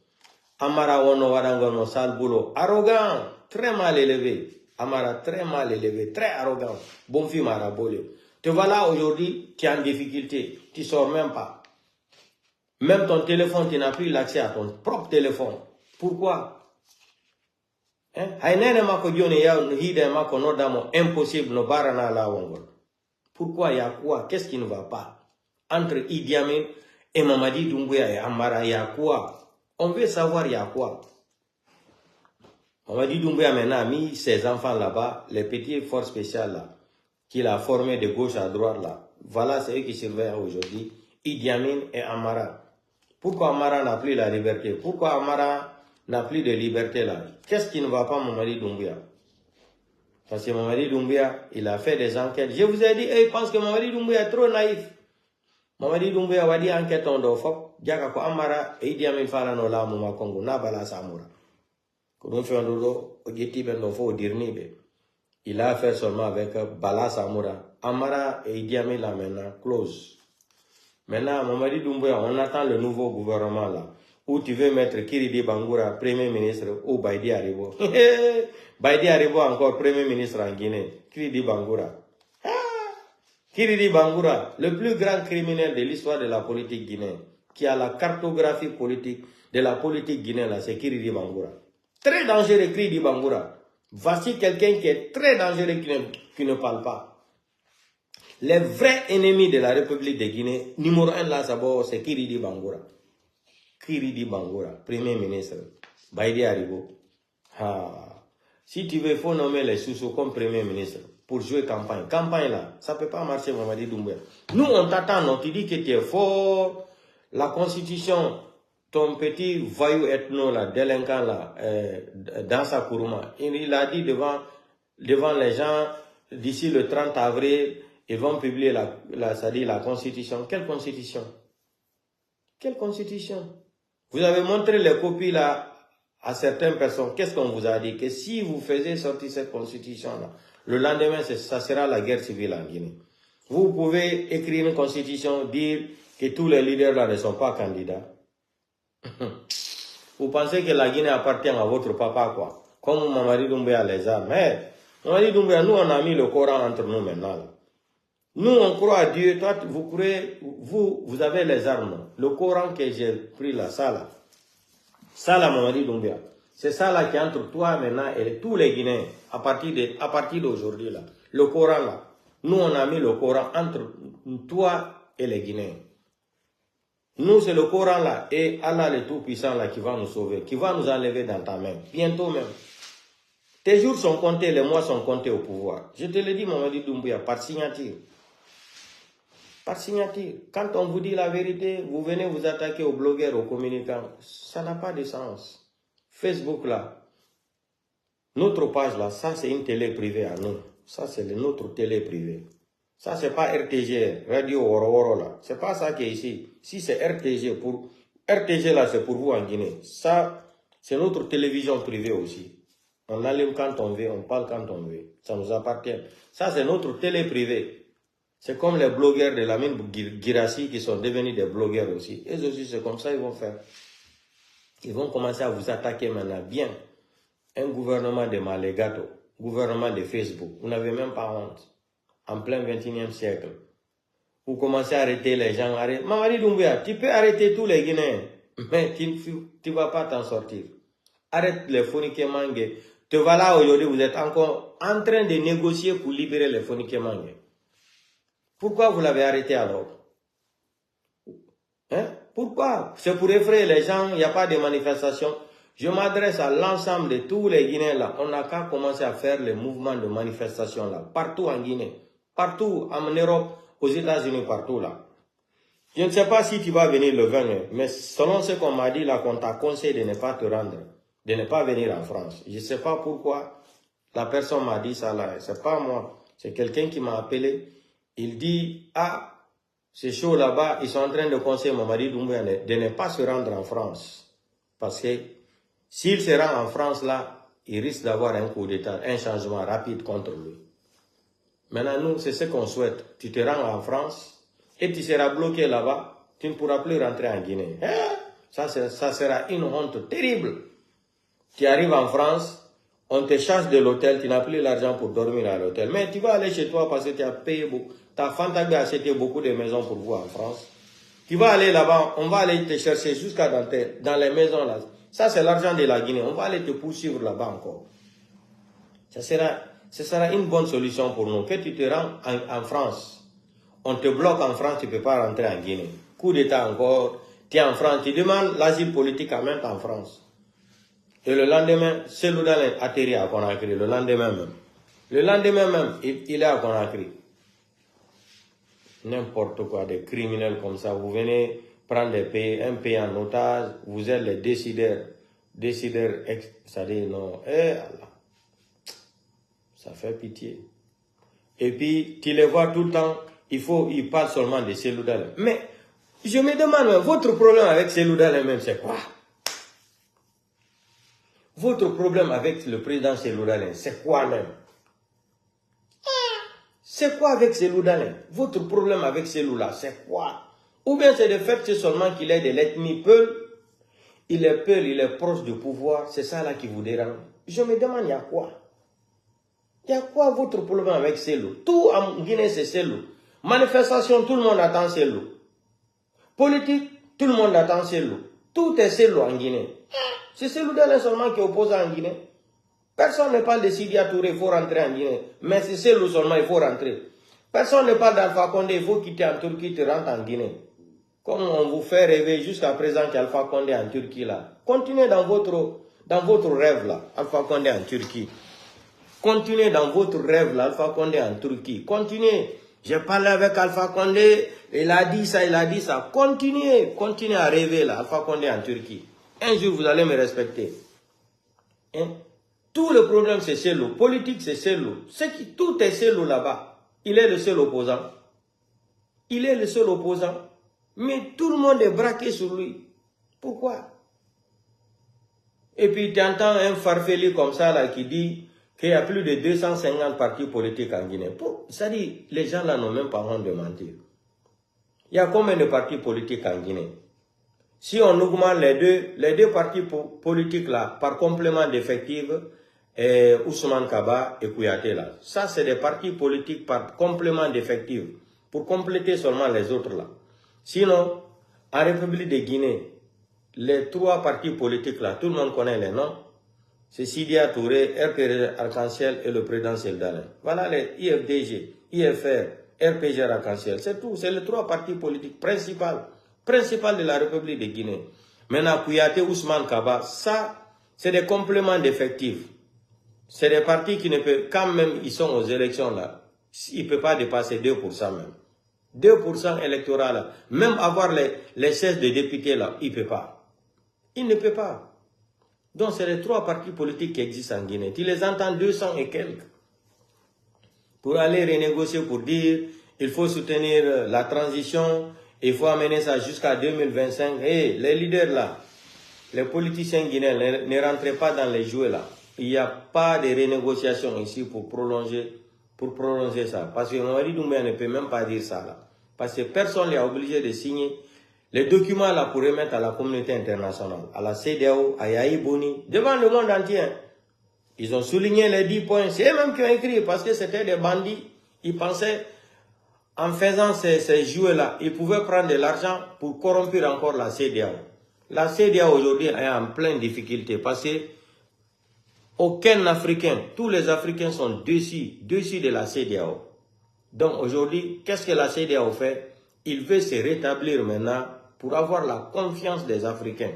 S1: Amara wono wadango no sale boulot. Arrogant, très mal élevé. Amara très mal élevé, très arrogant. Bon film arabolé. Te voilà aujourd'hui, tu es en difficulté. Tu sors même pas. Même ton téléphone, tu n'as plus l'accès à ton propre téléphone. Pourquoi? Hainene mako dione ya hide mako no damo impossible no barana la wongol. Pourquoi il y a quoi? Qu'est-ce qui ne va pas? Entre Idi Amin et Mamadi Doumbouya et Amara, il y a quoi? On veut savoir il y a quoi? Mamadi Doumbouya maintenant a mis ses enfants là-bas, les petits forces spéciales là, qu'il a formés de gauche à droite là. Voilà, c'est eux qui surveillent aujourd'hui. Idi Amin et Amara. Pourquoi Amara n'a plus la liberté? Pourquoi Amara n'a plus de liberté là? Qu'est-ce qui ne va pas, Mamadi Doumbouya? Parce que Mamadi Doumbouya, il a fait des enquêtes. Je vous ai dit, il pense que Mamadi Doumbouya est trop naïf. Mamadi Doumbouya a dit enquête on doit faire. Diaka ko Amara et Idi Amin fala no la muma Congo na bala samura. Ko don fait ndo ojeti ben do fo dirni be. Il a fait seulement avec Bala Samura. Amara et Idi Amin là maintenant close. Maintenant Mamadi Doumbouya, on attend le nouveau gouvernement là. Où tu veux mettre Kiridi Bangoura, Premier ministre, ou Baidi Aribo. Baidi Aribo encore Premier ministre en Guinée. Kiridi Bangoura. Kiridi Bangoura, le plus grand criminel de l'histoire de la politique guinéenne, qui a la cartographie politique de la politique guinéenne, c'est Kiridi Bangoura. Très dangereux, Kiridi Bangoura. Voici quelqu'un qui est très dangereux, qui ne parle pas. Les vrais ennemis de la République de Guinée, numéro 1 là, c'est Kiridi Bangoura. Kiridi Bangoura, Premier ministre, Baidi Aribo. Si tu veux, il faut nommer les sous comme Premier ministre pour jouer campagne. Campagne là, ça ne peut pas marcher, Mamadi Doumbouya. Nous, on t'attend, non? Tu dis que tu es fort. La Constitution, ton petit voyou ethno là, délinquant là, dans sa Kourouma, il a dit devant les gens, d'ici le 30 avril, ils vont publier la Constitution. Quelle Constitution? Quelle Constitution? Vous avez montré les copies là à certaines personnes, qu'est-ce qu'on vous a dit? Que si vous faisiez sortir cette constitution-là, le lendemain, ça sera la guerre civile en Guinée. Vous pouvez écrire une constitution, dire que tous les leaders là ne sont pas candidats. Vous pensez que la Guinée appartient à votre papa, quoi? Comme Mamadi Doumbouya les a. Mais, Mamadi Doumbouya, nous, on a mis le Coran entre nous maintenant. Là. Nous, on croit à Dieu. Toi, vous croyez, vous avez les armes. Le Coran que j'ai pris là, ça là. Ça là, Mamadi Doumbouya. C'est ça là qui est entre toi maintenant et tous les Guinéens. À partir d'aujourd'hui là. Le Coran là. Nous, on a mis le Coran entre toi et les Guinéens. Nous, c'est le Coran là, et Allah le Tout-Puissant là qui va nous sauver, qui va nous enlever dans ta main, bientôt même. Tes jours sont comptés, les mois sont comptés au pouvoir. Je te le dis, Mamadi Doumbouya, par signature. Par signature. Quand on vous dit la vérité, vous venez vous attaquer aux blogueurs, aux communicants. Ça n'a pas de sens. Facebook là, notre page là, ça c'est une télé privée à nous. Ça c'est notre télé privée. Ça, c'est pas RTG, Radio Woro là. C'est pas ça qui est ici. Si c'est RTG, RTG là, c'est pour vous en Guinée. Ça, c'est notre télévision privée aussi. On allume quand on veut, on parle quand on veut. Ça nous appartient. Ça, c'est notre télé privée. C'est comme les blogueurs de la mine Girassi qui sont devenus des blogueurs aussi. Et aussi, c'est comme ça qu'ils vont faire. Ils vont commencer à vous attaquer maintenant bien. Un gouvernement de Malégato, gouvernement de Facebook. Vous n'avez même pas honte. En plein 21e siècle. Vous commencez à arrêter les gens. Mamadi Doumbouya, tu peux arrêter tous les Guinéens, mais tu ne vas pas t'en sortir. Arrête les Fonike Mange. Te voilà aujourd'hui, vous êtes encore en train de négocier pour libérer les Fonike Mange. Pourquoi vous l'avez arrêté alors? Hein? Pourquoi? C'est pour effrayer les gens, il n'y a pas de manifestation. Je m'adresse à l'ensemble de tous les Guinéens là. On n'a qu'à commencer à faire les mouvements de manifestation là, partout en Guinée. Partout, en Europe, aux États-Unis, partout là. Je ne sais pas si tu vas venir le 20, mais selon ce qu'on m'a dit là, qu'on t'a conseillé de ne pas te rendre, de ne pas venir en France. Je ne sais pas pourquoi la personne m'a dit ça là. C'est pas moi, c'est quelqu'un qui m'a appelé. Il dit, ah, c'est chaud là-bas, ils sont en train de conseiller Mamadi Doumbouya de ne pas se rendre en France. Parce que s'il se rend en France là, il risque d'avoir un coup d'État, un changement rapide contre lui. Maintenant, nous, c'est ce qu'on souhaite. Tu te rends en France et tu seras bloqué là-bas. Tu ne pourras plus rentrer en Guinée. Ça sera une honte terrible. Tu arrives en France, on te charge de l'hôtel, tu n'as plus l'argent pour dormir à l'hôtel. Mais tu vas aller chez toi parce que tu as payé beaucoup. Ta femme t'a acheté beaucoup de maisons pour vous en France. Tu vas aller là-bas, on va aller te chercher jusqu'à dans les maisons là. Ça, c'est l'argent de la Guinée. On va aller te poursuivre là-bas encore. Ce sera une bonne solution pour nous. Que tu te rends en France, on te bloque en France, tu ne peux pas rentrer en Guinée. Coup d'État encore, tu es en France, tu demandes l'asile politique en même temps en France. Et le lendemain, Seloudal atterrit à Conakry, le lendemain même. Le lendemain même, il est à Conakry. N'importe quoi, des criminels comme ça. Vous venez prendre un pays en otage, vous êtes les décideurs. C'est-à-dire, non, Allah. Ça fait pitié. Et puis, tu les vois tout le temps, ils parlent seulement de Seloudal. Mais, je me demande, votre problème avec Seloudal même, c'est quoi? Votre problème avec le président Seloudal, c'est quoi même? C'est quoi avec Seloudal? Votre problème avec Seloudal, c'est quoi? Ou bien c'est le fait que seulement qu'il est de l'ethnie Peul, il est proche du pouvoir, c'est ça là qui vous dérange. Je me demande, il y a quoi? Il y a quoi votre problème avec Selou? Tout en Guinée, c'est Selou. Manifestation, tout le monde attend Selou. Politique, tout le monde attend Selou. Tout est Selou en Guinée. C'est Seloudal seulement qui est opposé en Guinée. Personne ne parle de Sidi Touré, il faut rentrer en Guinée. Mais c'est Selou seulement, il faut rentrer. Personne ne parle d'Alpha Condé, il faut quitter en Turquie, tu rentres en Guinée. Comme on vous fait rêver jusqu'à présent qu'Alpha Condé en Turquie là. Continuez dans votre rêve là, Alpha Condé en Turquie. Continuez dans votre rêve là, Alpha Condé en Turquie. Continuez. J'ai parlé avec Alpha Condé, il a dit ça, il a dit ça. Continuez à rêver là, Alpha Condé en Turquie. Un jour vous allez me respecter. Hein? Tout le problème c'est Selou. Politique c'est Selou. Tout est Selou là-bas. Il est le seul opposant. Il est le seul opposant. Mais tout le monde est braqué sur lui. Pourquoi? Et puis tu entends un farfelu comme ça là qui dit qu'il y a plus de 250 partis politiques en Guinée. Ça dit, les gens là n'ont même pas honte de mentir. Il y a combien de partis politiques en Guinée? Si on augmente les deux partis politiques là par complément d'effectifs, Ousmane Kaba et Kouyaté là. Ça c'est des partis politiques par complément d'effectifs pour compléter seulement les autres là. Sinon, en République de Guinée, les trois partis politiques là, tout le monde connaît les noms. C'est Sidia Touré, RPG Arc-en-Ciel et le présidentiel d'Alain. Voilà les IFDG, IFR, RPG Arc-en-Ciel. C'est tout. C'est les trois partis politiques principaux de la République de Guinée. Maintenant, Kouyaté, Ousmane Kaba, ça, c'est des compléments d'effectifs. C'est des partis qui ne peuvent, quand même ils sont aux élections là, ils ne peuvent pas dépasser 2% même. 2% électoral là. Même avoir les chaises de députés là, il ne peut pas. Il ne peut pas. Donc, c'est les trois partis politiques qui existent en Guinée. Tu les entends 200 et quelques. Pour aller renégocier, pour dire, il faut soutenir la transition, il faut amener ça jusqu'à 2025. Et les leaders là, les politiciens guinéens, ne rentrez pas dans les jouets là. Il n'y a pas de renégociation ici pour prolonger ça. Parce que Mamadi Doumbouya ne peut même pas dire ça là. Parce que personne n'est obligé de signer les documents là pour remettre à la communauté internationale, à la CEDEAO, à Yahi Boni, devant le monde entier. Ils ont souligné les 10 points. C'est eux-mêmes qui ont écrit parce que c'était des bandits. Ils pensaient, en faisant ces jouets-là, ils pouvaient prendre de l'argent pour corrompre encore la CEDEAO. La CEDEAO aujourd'hui est en pleine difficulté parce que aucun Africain, tous les Africains sont dessus de la CEDEAO. Donc aujourd'hui, qu'est-ce que la CEDEAO fait? Il veut se rétablir maintenant pour avoir la confiance des Africains.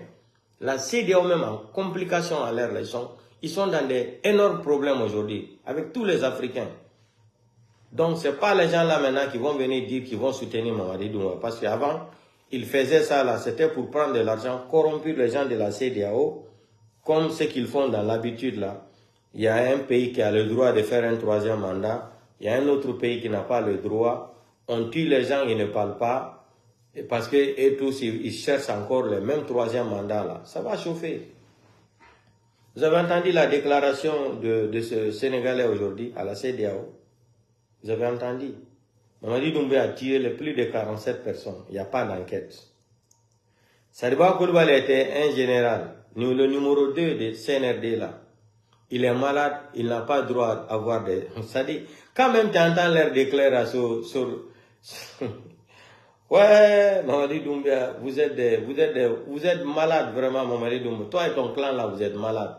S1: La CEDEAO même en complication à leur leçon, ils sont dans des énormes problèmes aujourd'hui avec tous les Africains. Donc ce n'est pas les gens là maintenant qui vont venir dire qu'ils vont soutenir Mamadi Doumbouya. Parce qu'avant, ils faisaient ça là, c'était pour prendre de l'argent, corrompre les gens de la CEDEAO, comme ce qu'ils font dans l'habitude là. Il y a un pays qui a le droit de faire un troisième mandat, il y a un autre pays qui n'a pas le droit. On tue les gens, ils ne parlent pas. Parce que tous, ils cherchent encore le même troisième mandat là. Ça va chauffer. Vous avez entendu la déclaration de ce Sénégalais aujourd'hui à la CEDEAO? Vous avez entendu? Mamadi Doumbouya a tué plus de 47 personnes. Il n'y a pas d'enquête. Sadibou Coulibaly était un général, le numéro 2 de CNRD là. Il est malade, il n'a pas droit d'avoir des... Ça dit, quand même tu entends leur déclaration sur... Ouais, Mamadi Doumbouya, vous êtes malade vraiment, Mamadi Doumbouya. Toi et ton clan là, vous êtes malade.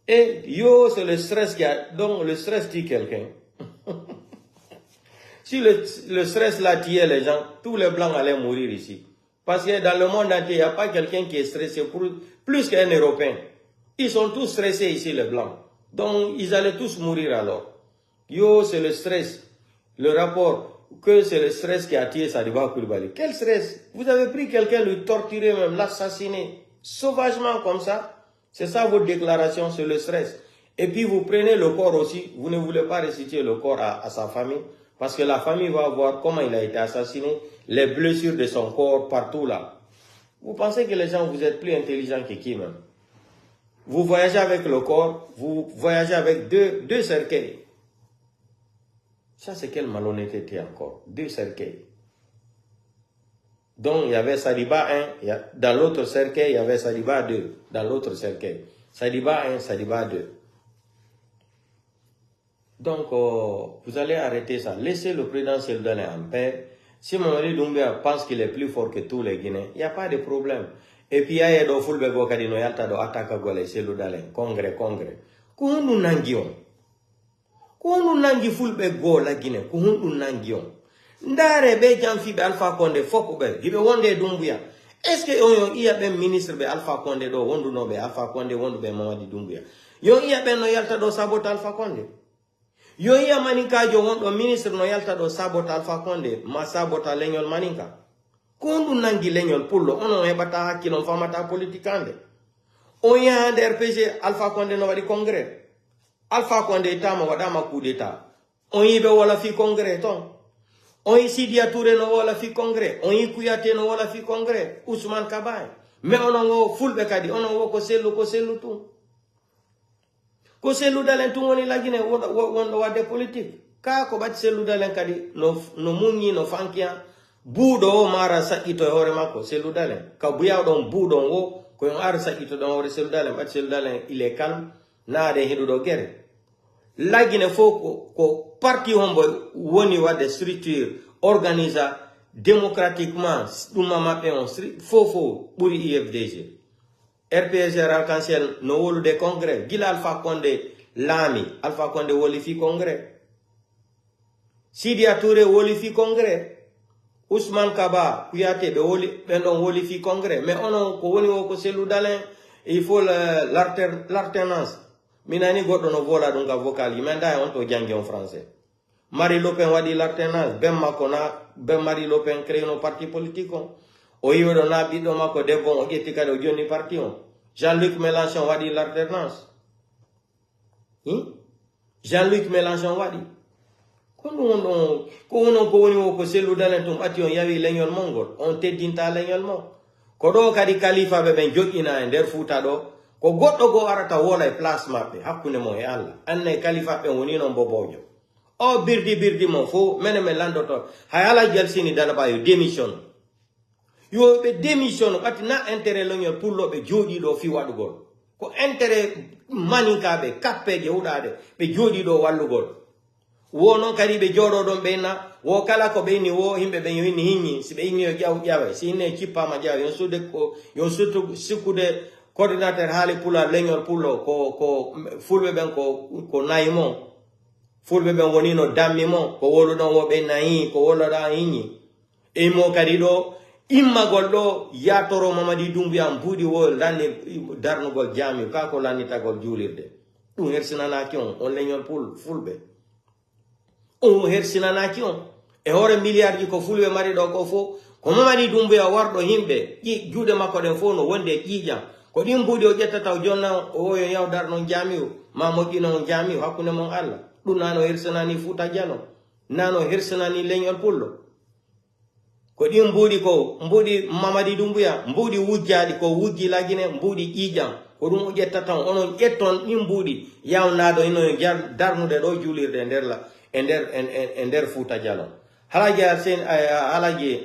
S1: Et yo, c'est le stress qui a... Donc le stress tue quelqu'un. Si le stress là tuait les gens, tous les blancs allaient mourir ici. Parce que dans le monde entier, il n'y a pas quelqu'un qui est stressé plus qu'un Européen. Ils sont tous stressés ici, les blancs. Donc, ils allaient tous mourir alors. Yo, c'est le stress. Le rapport, que c'est le stress qui a tué Sadibou Coulibaly. Quel stress? Vous avez pris quelqu'un, le torturer même, l'assassiner, sauvagement comme ça. C'est ça votre déclaration, c'est le stress. Et puis, vous prenez le corps aussi. Vous ne voulez pas restituer le corps à sa famille. Parce que la famille va voir comment il a été assassiné, les blessures de son corps partout là. Vous pensez que les gens, vous êtes plus intelligents que qui même? Vous voyagez avec le corps, vous voyagez avec deux cercueils. Ça, c'est quelle malhonnêteté encore? 2 cercueils. Donc, il y avait Sadiba 1, dans l'autre cercueil, il y avait Sadiba 2, dans l'autre cercueil. Sadiba 1, Sadiba 2. Donc, vous allez arrêter ça. Laissez le président Seldane en paix. Si Mamadi Doumbouya pense qu'il est plus fort que tous les Guinéens, il n'y a pas de problème. Et puis, il y a des fulbe gokadi no yalta do ataka gole Seldane, congrès. Kuhundu nangion. Kuhundu nangi fulbe go la Guinée, kuhundu nangion. Ndare be jamfi be Alpha Condé foko be, ibe wonde Doumbouya. Est-ce que il y a un ministre be Alpha Condé do, wondu no be Alpha Condé, wondu be Mamadi Doumbouya. Il y a ben no yalta do sabota Alpha Condé. Yo iya maninka jo wondo ministre no yalta do sabota Alpha Condé ma sabota leñol maninka kondu nangi leñol pullo ono hebata hakkilo famata politikande on ya der RPG Alpha Condé no wadi congrès Alpha Condé tama wadama coup d'état on yibe wala fi congrès ton on yi Sidia Touré no wala fi congrès on yi Kouyaté no wala fi congrès Ousmane Kaba mais onon fulbe kadi onon ko sellu tu ko sellu dalen tu woni lagine won wade politique ka ko bat sellu dalen kadi no mungi no fankia buudo mara sakito hore makko sellu dalen ka buya don buudo wo ko yon ar sakito don hore sellu dalen bat sellu dalen il est calme na de hidudo gere lagine fo ko parti hombo woni wade structure organisa démocratiquement dum mamabe on fofo buri IFDG RPS arc-en-ciel no wolude congrès gila Alpha Condé lami Alpha Condé woli fi congrès Sidia Touré woli fi congrès Ousmane Kaba Kouyaté be woli fi congrès mais onon ko woni ko sellu dalen il faut l'alternance minani goddo no vola dum ga vocal yimenda on to jangi en français Marie Le Pen wadi l'alternance ben makona ben Marie Le Pen créé no parti politique o yiwodo na bido mako debbo o getti kade o joni parti on Jean-Luc Mélenchon wadi l'alternance Jean-Luc Mélenchon wadi ko woni ko sellu dalen tum atti on yawi leñol mongol on teddinta leñol mo ko do kadi khalifa be ben joggina e der fuuta do ko goddo go arata wola e place mabbe hakkunde mo e Allah anne khalifa be woni non bobojo o birdi mo fo meneme landoto hayala jelsini dalaba yo démission yo be démission ati na intérêt leñol pour lobe jodi do fi wadugol ko intérêt maninkabe kappeje hudade be jodi do wallugol wono kadi be jodo don bena wo kala ko be ni wo himbe be yini hinni si be yini yo jaw si ne cipa ma jaw yon sude ko yon sutu sikude coordinateur hali pula leñol pulo ko fulbe ben ko nayimo fulbe ben woni no dammi mo ko wolo don wo be nayi ko wolo da hinni e mo kadi do imma goldo ya toro Mamadi Doumbouya mbudi wo lande darnugol jami ka ko lanita gol julirde dum hersinana ki on leñol fulbe on hersinana ki on e hore milliard ji ko fulbe mari do ko fo ko Mamadi Doumbouya wardo himbe juude makko den fo no wonde jiijam ko dim mbudi o jettata o jonna o yo yaw darno jami ma mo dino jami hakkunde mon Allah dum nano hersinani Fouta Diallo nano hersinani leñol pullo ko ɗin mbudi Mamadi Doumbouya mbudi wujjadi ko wujji lagine mbudi ƴiƴam ko ɗum o ƴettatan onon ƴetton ɗin mbudi yawnado ino darnude ɗo julirde e nder Fouta Diallo halaji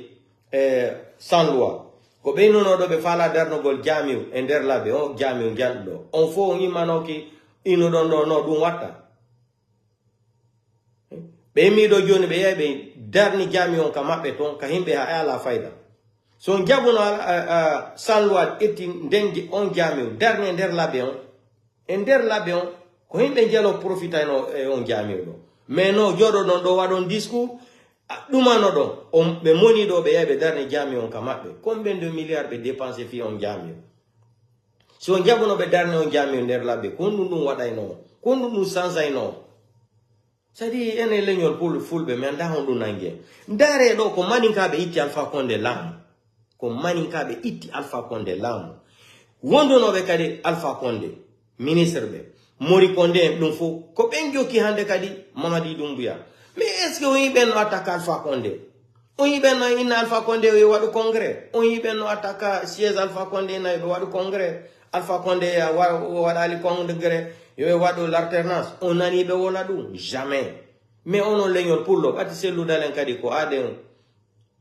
S1: Sanloi ko ɓeynunoɗo ɓe faala darnugol jamiw e nder labbe o jamiw jalɗo on fo on immanoki ino ɗon ɗo no ɗum watta be mido joni be yebe darni jami on ka mabbe ton ka himbe ha ala fayda so jabuno Sanloi etti dengi on jami darni der labe on ko himbe jelo profita no on jami do mais no jodo non do wadon discours dumano do on be moni do be yebe darni jami on ka mabbe combien de milliards be dépenser fi on jami so jabuno be darni on jami der labe ko dum waday no ko dum sansay no sadi ene leñol fulbe men da hondu nangue ndare do ko maninkabe itti Alpha Condé lam ko maninkabe itti Alpha Condé lam wondo no be kadi Alpha Condé ministre be Mori Condé dum fo ko ben joki hande kadi Mamadi Doumbouya mais est-ce que on ben attaque Alpha Condé on ben ina Alpha Condé o wadu congrès on ben attaque siège Alpha Condé na do wadu congrès Alpha Condé wadali congrès yo wadu l'alternance on nani be wona dum jamais mais on leñol pullo ati sellu dalen kadi ko aden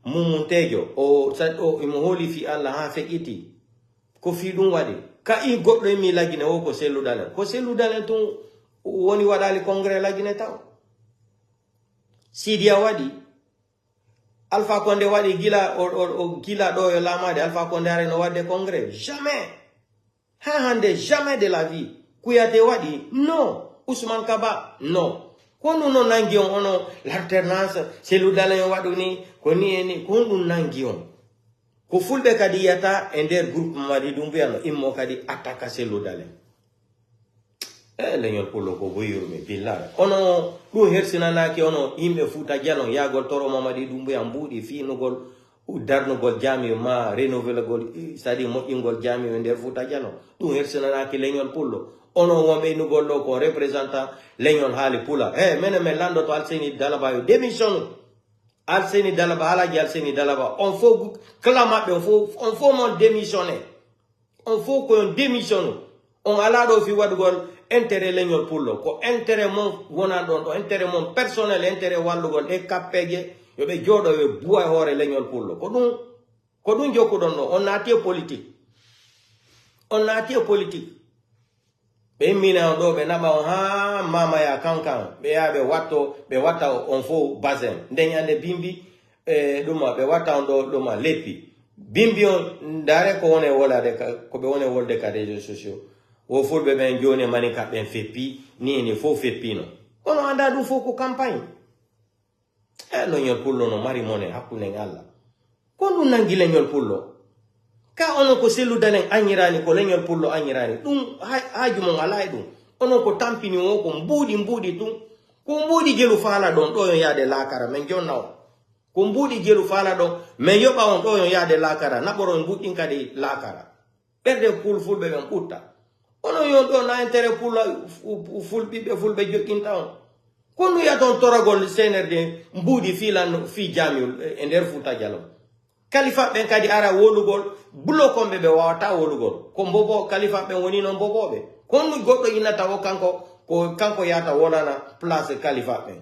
S1: mumuntejo o saddo imo holi fi Allah ha fekiti ko fi dum wadi ka i goddo mi lagine o ko sellu dalen tun woni wadali congrès lagine taw Sidia wadi Alpha Condé wadi gila o gila do yo lamade Alpha Condé are no wadde congrès jamais ha hande jamais de la vie Kouyaté wadi non Ousmane Kaba non kono no nangi on ono l'alternance sellu dalen wadu ni ko ni eni kono nangi on ko fulbe kadi yata e der groupe Mamadi Doumbouya no immo kadi attaque sellu dalen leñol pullo ko boyurme billah ono do hersinanaki ono imbe Fouta Diallo yagol toro Mamadi Doumbouya mbudi finugol darnugol jami ma renouvelagol c'est-à-dire moƴƴingol jami e nder Fouta Diallo ɗum hersinanaki leñol pullo ono wombe nugol ɗo ko représentant leñol haali pula mene men landoto Alseni Dalaba yo démission Alseni Dalaba halaji Alseni Dalaba on faut clamaɓe on faut mon démissionner on faut qu'on démissionne on ala do fi wadugol intérêt leñol pullo ko intérêt mon wona don do intérêt mon personnel intérêt wallugol e kappeje yobe jodo we buwa hore leñol pullo ko dum jokku don no on naati politique be mina do be naba ha mama ya kankan be ya be watta on fo bazen ndenyande bimbi duma be watta on do ma lepi bimbi on dare ko woni wala de ko be woni wolde ka réseaux sociaux wo fulbe ben joni mani ka ben fepi ni fo fepi no ono anda du fo ko campagne lo nyol pullo no mari mone hakune ngalla ko dum nangile nyol pullo ka ono ko selu danen anyirani ko leñol pullo anyirani dum haaju mon alay dum ono ko tampini o ko mbudi dum ko mbudi gelu fala don do yon yaade lakara men jonnaw ko mbudi gelu fala don men yoba on do yon yaade lakara naboro mbudin kadi lakara berde kul fulbe ben putta ono yon do na intérêt pulla fulbe jokinta on ko nu ya don toragol senerde mbudi filan fi jamul e nder futa jalo Khalifa ben kadi ara wolugol bulo kombe be wawata wolugol ko mbobo Khalifa ben woni non bobobe konnu goddo inata o kanko yata wolana place Khalifa ben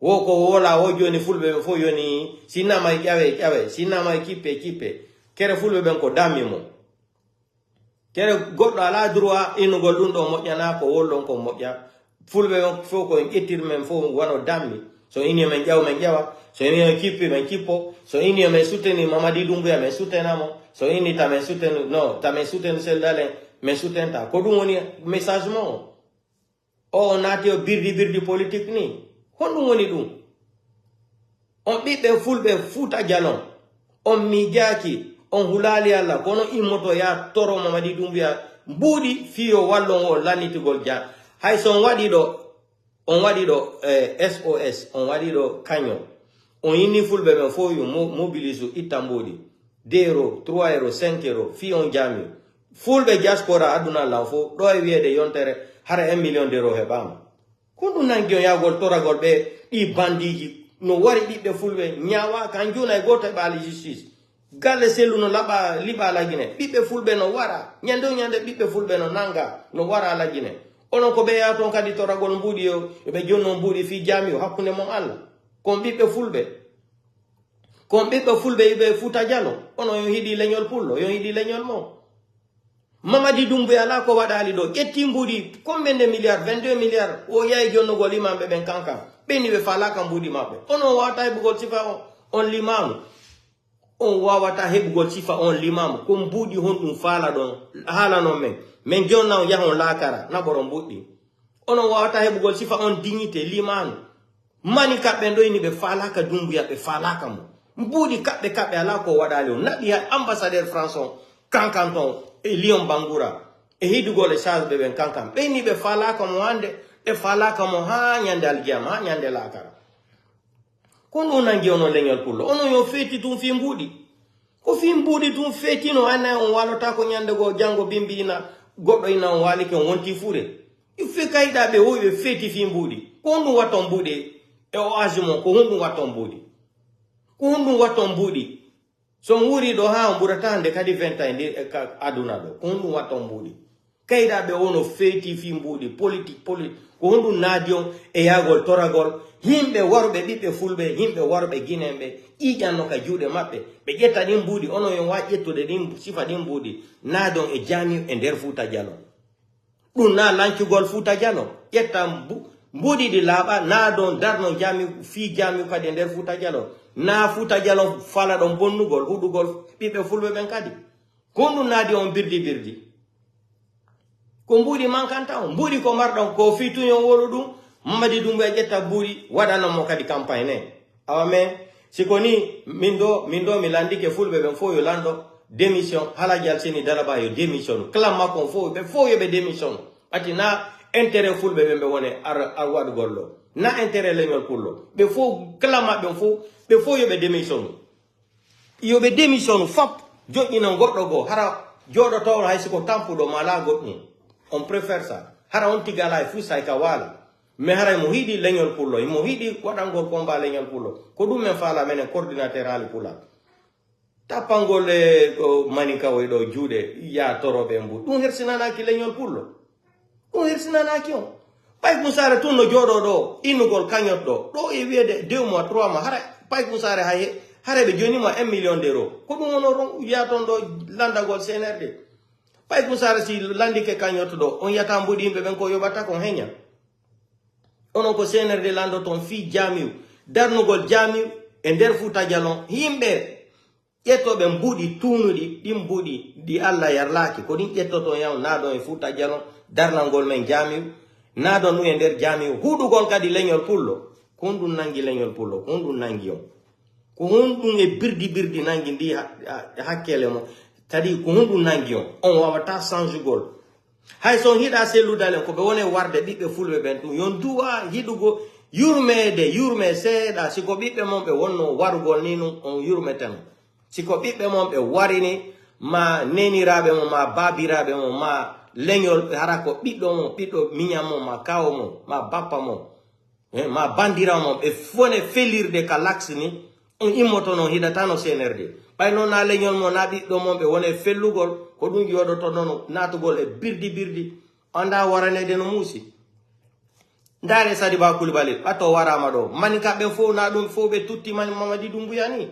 S1: wo ko wola wo joni fulbe fo yoni sinama yawe sinama kipe kere fulbe ben ko damimo kere goddo ala droit inugol dum do mojjana ko wollon ko mojja fulbe fo ko etir men fo wono dammi so ini men jawa so ini ekipe men kipo so ini men soutenu Mamadi Doumbouya men soutenamo so ini ta men soutenu no ta men soutenu seldalen men soutenta ko dum woni message mo o nati o birdi politique ni honɗum woni dum on ɓiɓɓe fulɓe fuuta jalon on miijaki on hulali Allah kono immoto ya toro Mamadi Doumbouya mbuuɗi fiyo wallon o lannitigol ja hay so on waɗi ɗo SOS on waɗi ɗo kaño on inni fulɓe men fo yo mobilise itta mboɗi 2 euros 3 euros 5 euros fi on jami fulɓe diaspora aduna lan fo ɗo e wiyede yontere hara 1 million d'euros heɓama ko ɗum nangi on yagol toragol ɓe ɗi bandiji no wari ɓiɓɓe fulɓe ñawa kan juna e goto heɓali justice galle sellu no liɓa lagine ɓiɓɓe fulɓe no wara ñande o ñande ɓiɓɓe fulɓe no nanga no wara lagine onon ko ɓe ya ton kadi toragol mbuɗi o ɓe jonno mbuɗi fi jami o hakkunde mon Allah kon ɓiɓɓe fulɓe ɓe Fuuta Jallo onon yo hiɗi leñol pullo yo hiɗi leñol mo Mamadi Doumbouya ala ko waɗali ɗo ƴetti mbuɗi combien de milliards 22 milliards o yahi jonnugol imamɓe ɓen kankan ɓeni ɓe falaka mbuɗi maɓɓe onon wawata heɓugol sifa on limamu on wawata heɓugol sifa on limamu ko mbuɗi honɗum faala ɗon haala non men jonna on yaha on lakara naɓoro mbuɗɗi onon wawata heɓugol sifa on dignité limanu mani kaɓɓe ɗo ini ɓe falaka Doumbouya ɓe falaka mo mbuɗi kaɓɓe ala ko waɗali o naɓi ha ambassadeur France on kankan ton e Lyon Bangoura e hidugol e charge ɓe ɓen kankan ɓeni ɓe falaka mo hande ɓe falaka mo ha ñande aljiyama ha ñande lakara ko ɗum nangi onon leñol pullo onon yo feeti tum fi mbuɗi ko fi mbuɗi tum feetino anna on walota ko ñande go janggo bimbi ina goɗɗo ina on walike on wonti fure ife kayiɗaɓe woy ɓe feeti fi mbuɗi ko honɗum watton mbuɗi e o age mon ko honɗum watton mbuɗi so wuri ɗo ha on ɓurata hande kadi 20 ans nde aduna ɗo ko honɗum watton mbuɗi kayiɗaɓe wono feeti fi mbuɗi politique ko honɗum naadi on e yagol toragol yimɓe warɓe ɓiɓɓe fulɓe yimɓe warɓe guinenɓe ƴiƴanno ka juuɗe maɓɓe ɓe ƴetta ɗin mbuɗi onon yon wawi ƴettude ɗin sifa ɗin mbuɗi naadon e jami e nder Fuuta Jallo ɗum na lancugol Fuuta Jallo ƴetta mbuɗi ɗi laaɓa naadon darno jami fi jami kadi e nder Fuuta Jallo na Fuuta Jallo fala ɗon bonnugol huɗugol ɓiɓɓe fulɓe ɓen kadi ko ɗum naadi on birdi ko mbuɗi mankanta on mbuɗi ko marɗon ko fi tuñon wolu ɗum Mamadi Doumbouya ƴetta mbuɗi waɗanamo kadi campagne ne awa men siko ni min ɗo mi landike fulɓe ɓen fo yo lanɗo démission Halaji Alseni Daraba yo démission clam makko fo ɓe fo yoɓe démission ati na intérêt fulɓe ɓen ɓe wone ar waɗugol ɗo na intérêt leñol pullo ɓe fo clam maɓɓe ɓe fo yoɓe démission fop joƴƴino goɗɗo goo hara joɗoto hay siko tampuɗo mala goɗɗum on préfère ça hara on tigala e fusa ka wala mais hara mo hiɗi leñol pullo mo hiɗi waɗangol combat leñol pullo ko ɗum men faala menen coordinateur ali pula tapangole ko manika we do jude ya torobe mbu dum hersinana ki leñol pullo dum hersinana ki on pay kusare tun no jodo do inugol kanyot do e wiede 2 mois 3 mois hara pay kusare hay hare be joni mo 1 million d'euros ko dum wono ya ton do landagol CNRD pay kusare si landike kanyot do on yata mbudi be ben ko yobata ko henya onon ko CNRD lando ton fi jamiu darnugol jamiu e nder Fuuta Jalon himbe ƴettoɓe mbuɗi tunuɗi ɗin mbuɗi ɗi Allah yarlaki ko ɗin ƴettoto yaw naɗon e Fuuta Jalon darnalngol men jamiu naɗon ɗum e nder jamiu huɗugol kadi leñol pullo ko honɗum nangi leñol pullo ko honɗum nangi on ko honɗum e birdi nangi ndi hakkele mo kadi ko honɗum nangi on wawata changegol hay son hiɗa selludalen koɓe wone warde ɓiɓɓe fulɓe ɓen ɗum yon duwa hiɗugo yurme seeɗa siko ɓiɓɓe mon ɓe wonno warugol ni ɗum on yurmeten siko ɓiɓɓe mon ɓe warini ma neniraɓe mo ma babiraɓe mo ma leñol hara ko ɓiɗɗo miñam mo ma kawo mo ma bappa mo ma bandira mo ɓe fone felirde ka laksini on immoto non hiɗatano CNRD ɓay noon na leñol mo na ɓiɗɗo mon ɓe wone fellugol ko ɗum yoɗoto noon natugol e birdi anda waranede no muusi ndare Sadibou Coulibaly ɓato warama ɗo manikaɓe fo na ɗum fo ɓe tutti Mamadi Doumbouya ni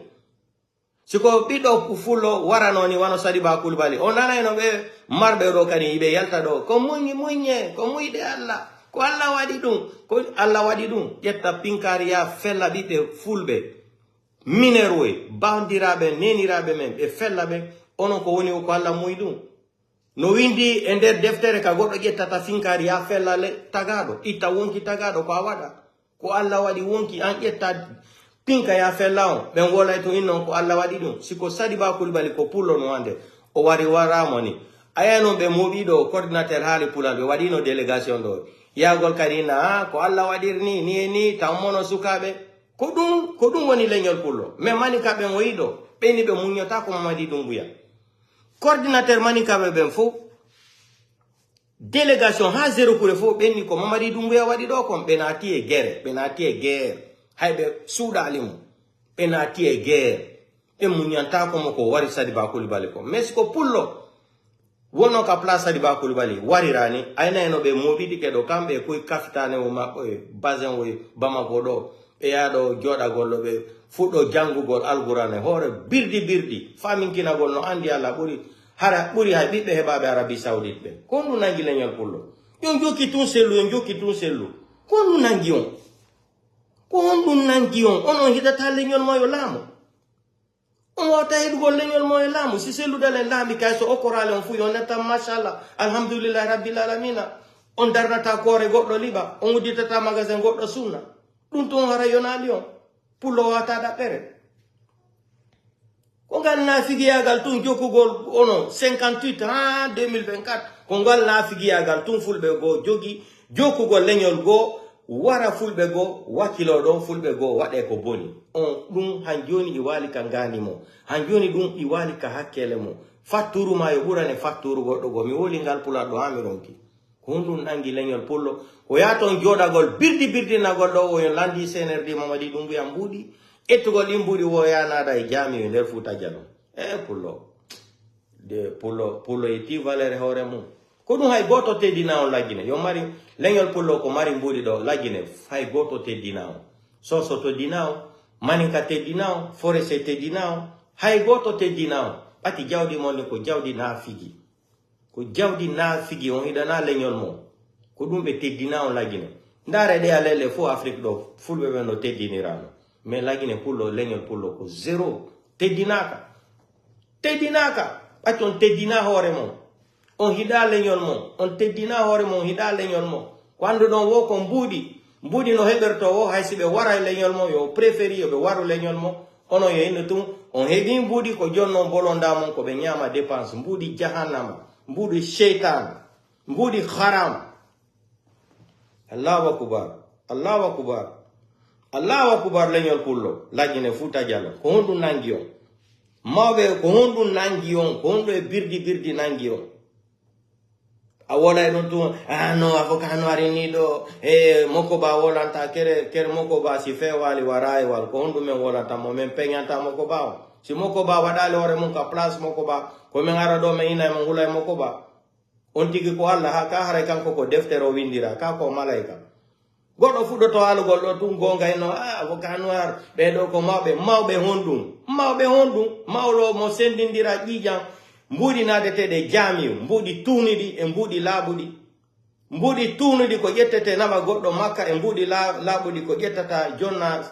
S1: siko ɓiɗɗo fullo waranoni wano Sadibou Coulibaly o nanayno ɓe marɓe ɗo kadi yiɓe yalta ɗo ko muñe ko muyɗe Allah ko Allah waɗi ɗum ƴetta pinkariya fella ɓiɓɓe fulɓe mineroe bandiraɓe neniraɓe men ɓe fella ɓe onon ko woni ko Allah muyi ɗum no windi e nder deftere ka goɗɗo ƴettata finkari ya fella tagaɗo itta wonki tagaɗo ko a waɗa ko Allah waɗi wonki an ƴetta pinka ya fella on ɓen wolay to innon ko Allah waɗi ɗum siko Sadibou Coulibaly ko pullo no wande o wari waramo ni ayanon ɓe moɓiɗo coordinateur haali pulal ɓe waɗino délégation ɗo yagol kadi na ko Allah waɗirni ni tammono sukaɓe ko ɗum woni leñol pullo mais manikaɓe o yiɗo ɓeni ɓe muñota ko Mamadi Doumbouya coordinateur manikaɓe ɓen fof délégation ha zéro kure fof ɓenni ko Mamadi Doumbouya waɗi ɗo kon ɓe naati e guerre hayɓe suuɗalimo ɓe naati e guerre ɓe muñantakomo ko wari Sadibou Coulibaly ko mais siko pullo wono ka place Sadibou Coulibaly warirani aynayno ɓe moɓiɗike ɗo kamɓe koye kafitane o maɓɓe basin o Bamako ɗo ɓe yaɗo joɗagol ɗo ɓe fuɗɗo jangugol alqurane hoore birdi faminkinagol no andi Allah ɓuri hay ɓiɓɓe heɓaɓe Arabie Saoudite ɓe ko honɗum nangi leñol pullo yon jokki tun sellu ko honɗum nangi on onon hiɗata leñol moyo laamu on wawata heɗugol leñol moyo laamu si selludalen laami kay so okkorale on fu yo nettan machallah alhamdulillahi rabbil alamina on darnata koore goɗɗo liɓa on udditata magasin goɗɗo sunna ɗum ton hara yonali on pullo wawata ɗaɓɓere ko ngal nafigiyagal tun jokkugol ono 58 ha 2024 ko ngal nafigiyagal tun fulɓe goo jogi jokkugol leñol goo wara fulɓe goo wakkilo ɗon fulɓe goo waɗe ko boni on ɗum han joni i wali ka ngani mo han joni ɗum i wali ka hakkele mo fatturu ma yo ɓurane fatturu goɗɗo goo mi woli ngal pulat ɗo ha mi ronki ko ɗum nangi leñol pullo ko yaton joɗagol birdinagol ɗo o yo landi CNRD Mamadi Doumbouya mbuɗi ettugol ɗin mbuɗi wo yanada e jami e nder Fuuta Jalon pullo yetti valeur hoore mum ko ɗum hay goto teddina on laggine yo mari leñol pullo ko mari mbuɗi ɗo laggine hay goto teddina on soso teddina on maninka teddina on forese teddina on hay goto teddina on ɓati jawdi mon ko jawdi naafigi on hiɗana leñol mo ko ɗum ɓe teddina on laggine ndare ɗe alele fo Afrique ɗo fulɓe ɓen no teddinirano mais laggine pullo leñol pullo ko zéro teddinaka ɓati on teddina hoore mon on hiɗa leñol mon on teddina hoore mon on hiɗa leñol mon ko anduɗon wo ko mbuɗi no heɓerto wo haysi ɓe wara leñol mon yo préféri yoɓe waru leñol mon onon yo inno tum on heeɓi mbuɗi ko jonnon bolonda mon ko ɓe ñama dépense mbuɗi jahannama mbuɗi cheytan mbuɗi haram Allahu akbar leñol pullo laggine Fuuta Jalon ko honɗum nangi on mawɓe ko honɗum nangi on ko honɗum e birdi nangi on a woɗay ɗum tun no avocat no arini ɗo e moko ba wolanta kere moko ba si fewali wara wal ko honɗum men wolanta mo men peñanta moko ba o si moko ba wadale hore mun ka place moko ba ko men ara do me ina mo ngula moko ba on tigi ko Allah ha ka hare kanko ko deftere o windira ka ko malaika godo fudo to al goldo tun gonga eno avocat noir be do ko mawbe hondum mawlo mo sendindira jijam mbudi nadete de jami mbudi tunidi e mbudi labudi mbudi tunidi ko yettete nama goddo makka e mbudi labudi ko yettata jonna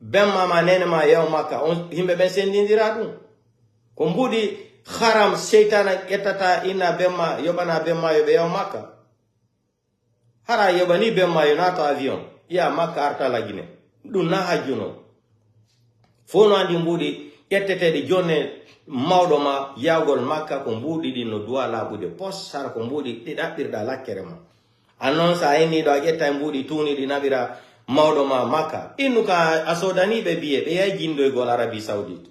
S1: bemma ma nene ma yaw makka on himbe ben sendindira dum ko mbudi haram seytana yettata ina bemma yobana bemma yobe yaw makka hara yobani bemma yonata avion ya makka arta lagine dum na hajjuno fono andi mbudi yettete de jonne mawdo ma yawgol makka ko mbudi di no duwa labude pos sara ko mbudi di dabbirda lakkere ma annon sa eni do yetta mbudi tuni di nabira mawdo ma makka inuka asodani be biye be ya jindo gol Arabie Saoudite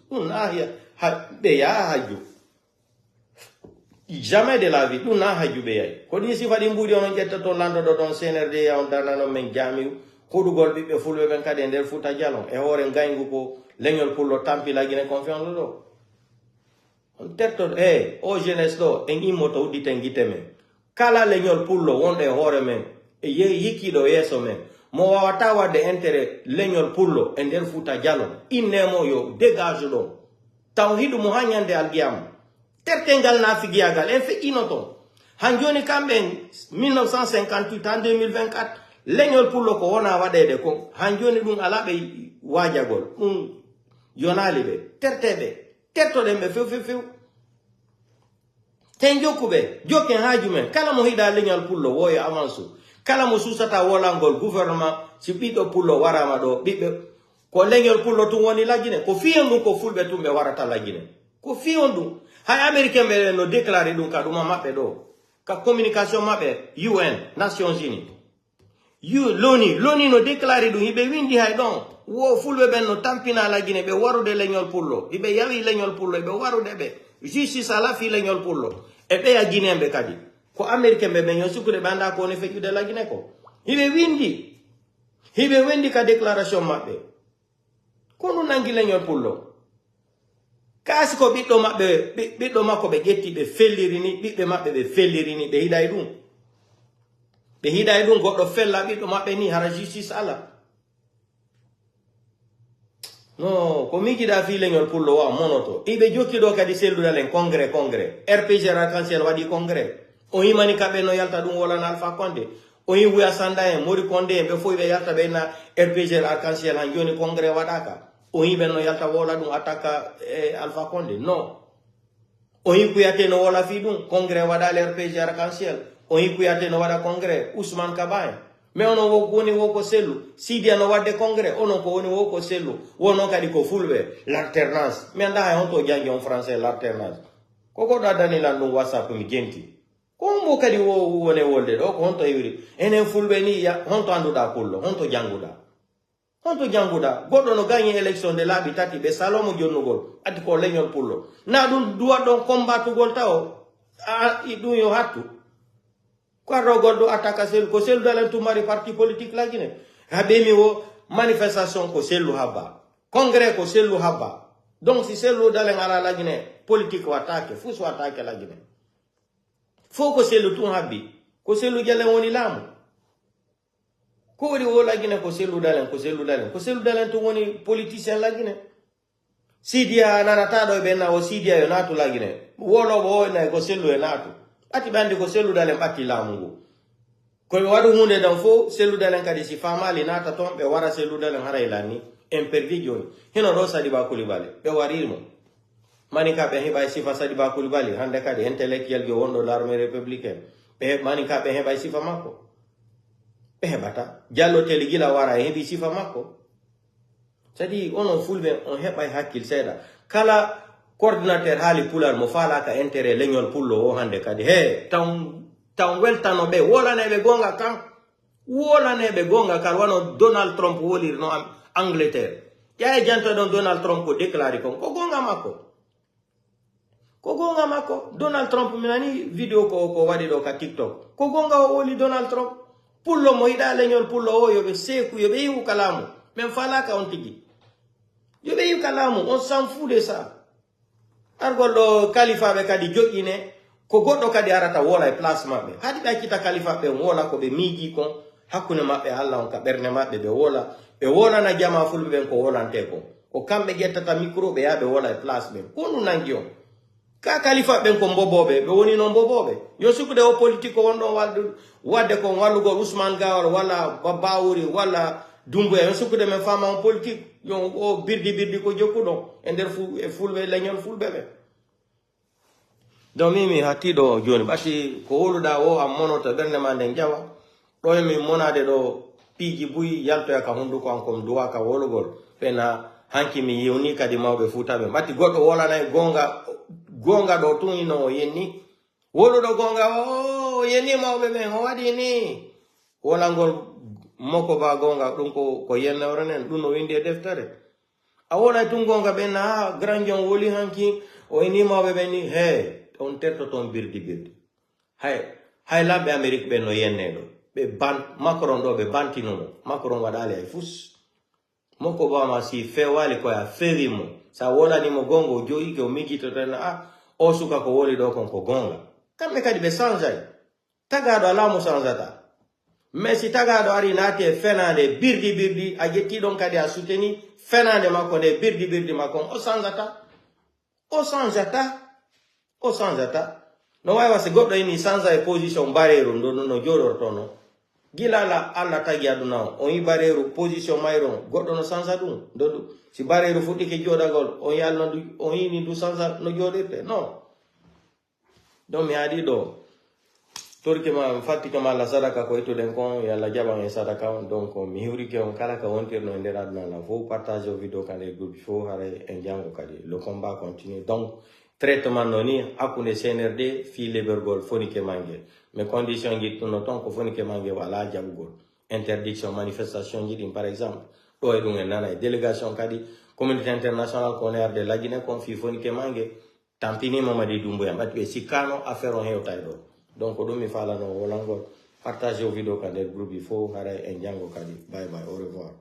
S1: be ya haju jamais de la vie dum na haju be yai ko di si fadi mbudi on jetta to lando do don CNRD ya on danano men jamiu kodugol bibbe fulbe ben kade der futa jalon e hore ngayngu ko leñol pullo tampi la gine confiance do on tetto o jeunesse do en imoto uditen giteme kala leñol pullo wonde hore men e yikido yeso men mo wawata wadde intérêt leñol pullo e der futa jalon innemo yo dégage do tawhidu mo hanyande algiyam tertengal na figiyagal en fe inoto hanjoni kamben 1958 en 2024 leñol pullo ko wona wadede ko hanjoni dum alabe wajagol yonali be tertebe tertode be few ten jokube joken hajumen kala mo hida leñol pullo woyo avansu kala mo susata wolangol gouvernement si bido pullo warama do bibbe ko leñol pullo tum woni lagine ko fiyondu ko fulbe tumbe warata lagine ko fiyondu hay américain be no déclarer dum ka duma mabbe do ka communication mabbe UN Nations Unies loni no déclarer dum hibe windi hay don wo fulbe ben no tampina lagine be warude leñol pullo ibe yawi leñol pullo be warude be justice ala fi leñol pullo e be ya ginembe kadi ko américain be ben yosukude banda ko ne fejude lagine ko hibe windi ka déclaration mabbe ko no nangi leñol pullo kasi ko biddo makko be getti be fellirini bibbe mabbe be fellirini be hiday dum goddo fella biddo mabbe ni hara justice ala no ko miki da fi leñol pullo wa monoto ibe jokki do kadi selluda len congrès RPG arc-en-ciel wadi congrès o himani kabe no yalta dum wala na Alpha Condé o yi wuya sanda en Mori Condé be foy be yalta be na RPG arc-en-ciel han joni congrès wadaka o yi ben no yalta wala dum ataka Alpha Condé no o yi kuyate no wala fi dum congrès wadale RPG arc-en-ciel o yi kuyate no wada congrès Ousmane Kabaye me ono woni woko sellu Sidia no wadde congrès ono ko woni woko sellu wono kadi ko fulbe l'alternance me anda hay honto jangi en français l'alternance koko da danila dum WhatsApp mi genti ko mo kadi woni wolde do ko honto yuri enen fulbe ni ya honto anduda kullo honto janguda goddo no gagné élection de labi tati be salomo jonnugol ati ko leñol pullo na dum duwa don combatugol taw dum yo hattu ko rogoldo attaque sel ko sel dalen tumari parti politique la Guinée habemi wo manifestation ko selu haba congrès ko selu haba donc si selu dalen ala la Guinée politique wa attaque fu so attaque la Guinée fo ko selu tun habi ko selu jale woni lamu ko wori wo la Guinée ko selu dalen tun woni politicien la Guinée Sidia nanata do be na o Sidia yo natu la Guinée wolo bo na ko selu e natu ati bandi ko selu dalen batti lamungu ko wadu hunde dan fo selu dalen kadi si famali nata ton be wara selu dalen haraylani impervision hino do Sadiba Coulibaly be warimo manika be heba sifa Sadiba Coulibaly hande kadi intellectuel go wondo l'armée républicaine be manika be heba sifa makko be hebata jallo tele gila wara hebi sifa makko sadi onon fulbe on heba hakkil seda kala coordinateur hali pular mo fala ka intérêt leñol pullo o hande kadi tan weltano be wolane be gonga kan wano Donald Trump wolir no Angleterre ya janto don Donald Trump ko déclarer ko gonga makko Donald Trump minani video ko wadi do ka TikTok ko gonga o woli Donald Trump pullo mo ida leñol pullo o yobe seku yobe yu kalamu men fala ka on tigi yobe yu kalamu on s'en fout de ça argollo kalifa be kadi joggine ko goddo kadi arata wola e place mabbe hadi be kita kalifa be wola ko be miji kon hakune mabbe Allah on ka berne mabbe be wola na jama fulbe ben ko wolante ko kambe gettata micro be yabe wola e place be konu nangio ka kalifa ben ko mbobobe be woni no mbobobe yo sukude o politique wondo wadde ko wallugo Ousmane Gawar wala Babawuri wala Dumbo yo sukude men fama on politique yo o birdi ko jokkudo e nder fulbe leñol fulbe be donc mimi hatido joni bati ko woluda o am monota berne mande jawa do mi monade do piji buyi yalto ya ka hundu ko ankom duwa ka wolugol pena hanki mi yewni kadi mawbe futabe bati goddo wola nay gonga do tunino yenni woludo gonga o yenni mawbe men o wadi ni wola ngol moko ba gonga dum ko yenna oranen dum no windi e deftere a wona tun gonga ben na grand jon woli hanki o yenni mawbe ben ni he on terto ton birdi hay labbe Amerique ben no yenne do be ban Macron do be bantino Macron wadale ay fus moko ba ma si fe wali ko ya ferimo sa wola ni mo gongo joyi ke o miji to tana o suka ko woli do kon ko gonga kambe kadi be sanjay tagado ala mo sanjata mais si tagado ari nate fenande birdi a jetti don kadi a souteni fenande makko de birdi makko o sanjata no way wase goddo ini sanza e position barrière no jodorto no gilala alla tagi aduna on yi barrière position mayron goddo no sanza dum do si barrière futi ke jodagol on yalno on yini du sanza no jodirte no do mi adi do torke ma fatti kama la sadaka ko ito den kon yalla jaba e sadaka donc mi huri ke on kala ka wontirno nder aduna la faut partager video kan e groupe faut hare en jango kadi le combat continue donc traitement noni akune CNRD fi lebergol fonike mange mais condition gi tuno ton ko fonike mange wala jabugol interdiction manifestation gi par exemple do e dum nana délégation kadi communauté internationale ko ner de la Guinée kon fi fonike mange tampini Mamadi Doumbouya batbe sikano affaire on hewtay do donc do mi fala no wolangol partager video kan der groupe il faut hare en jango kadi bye bye au revoir.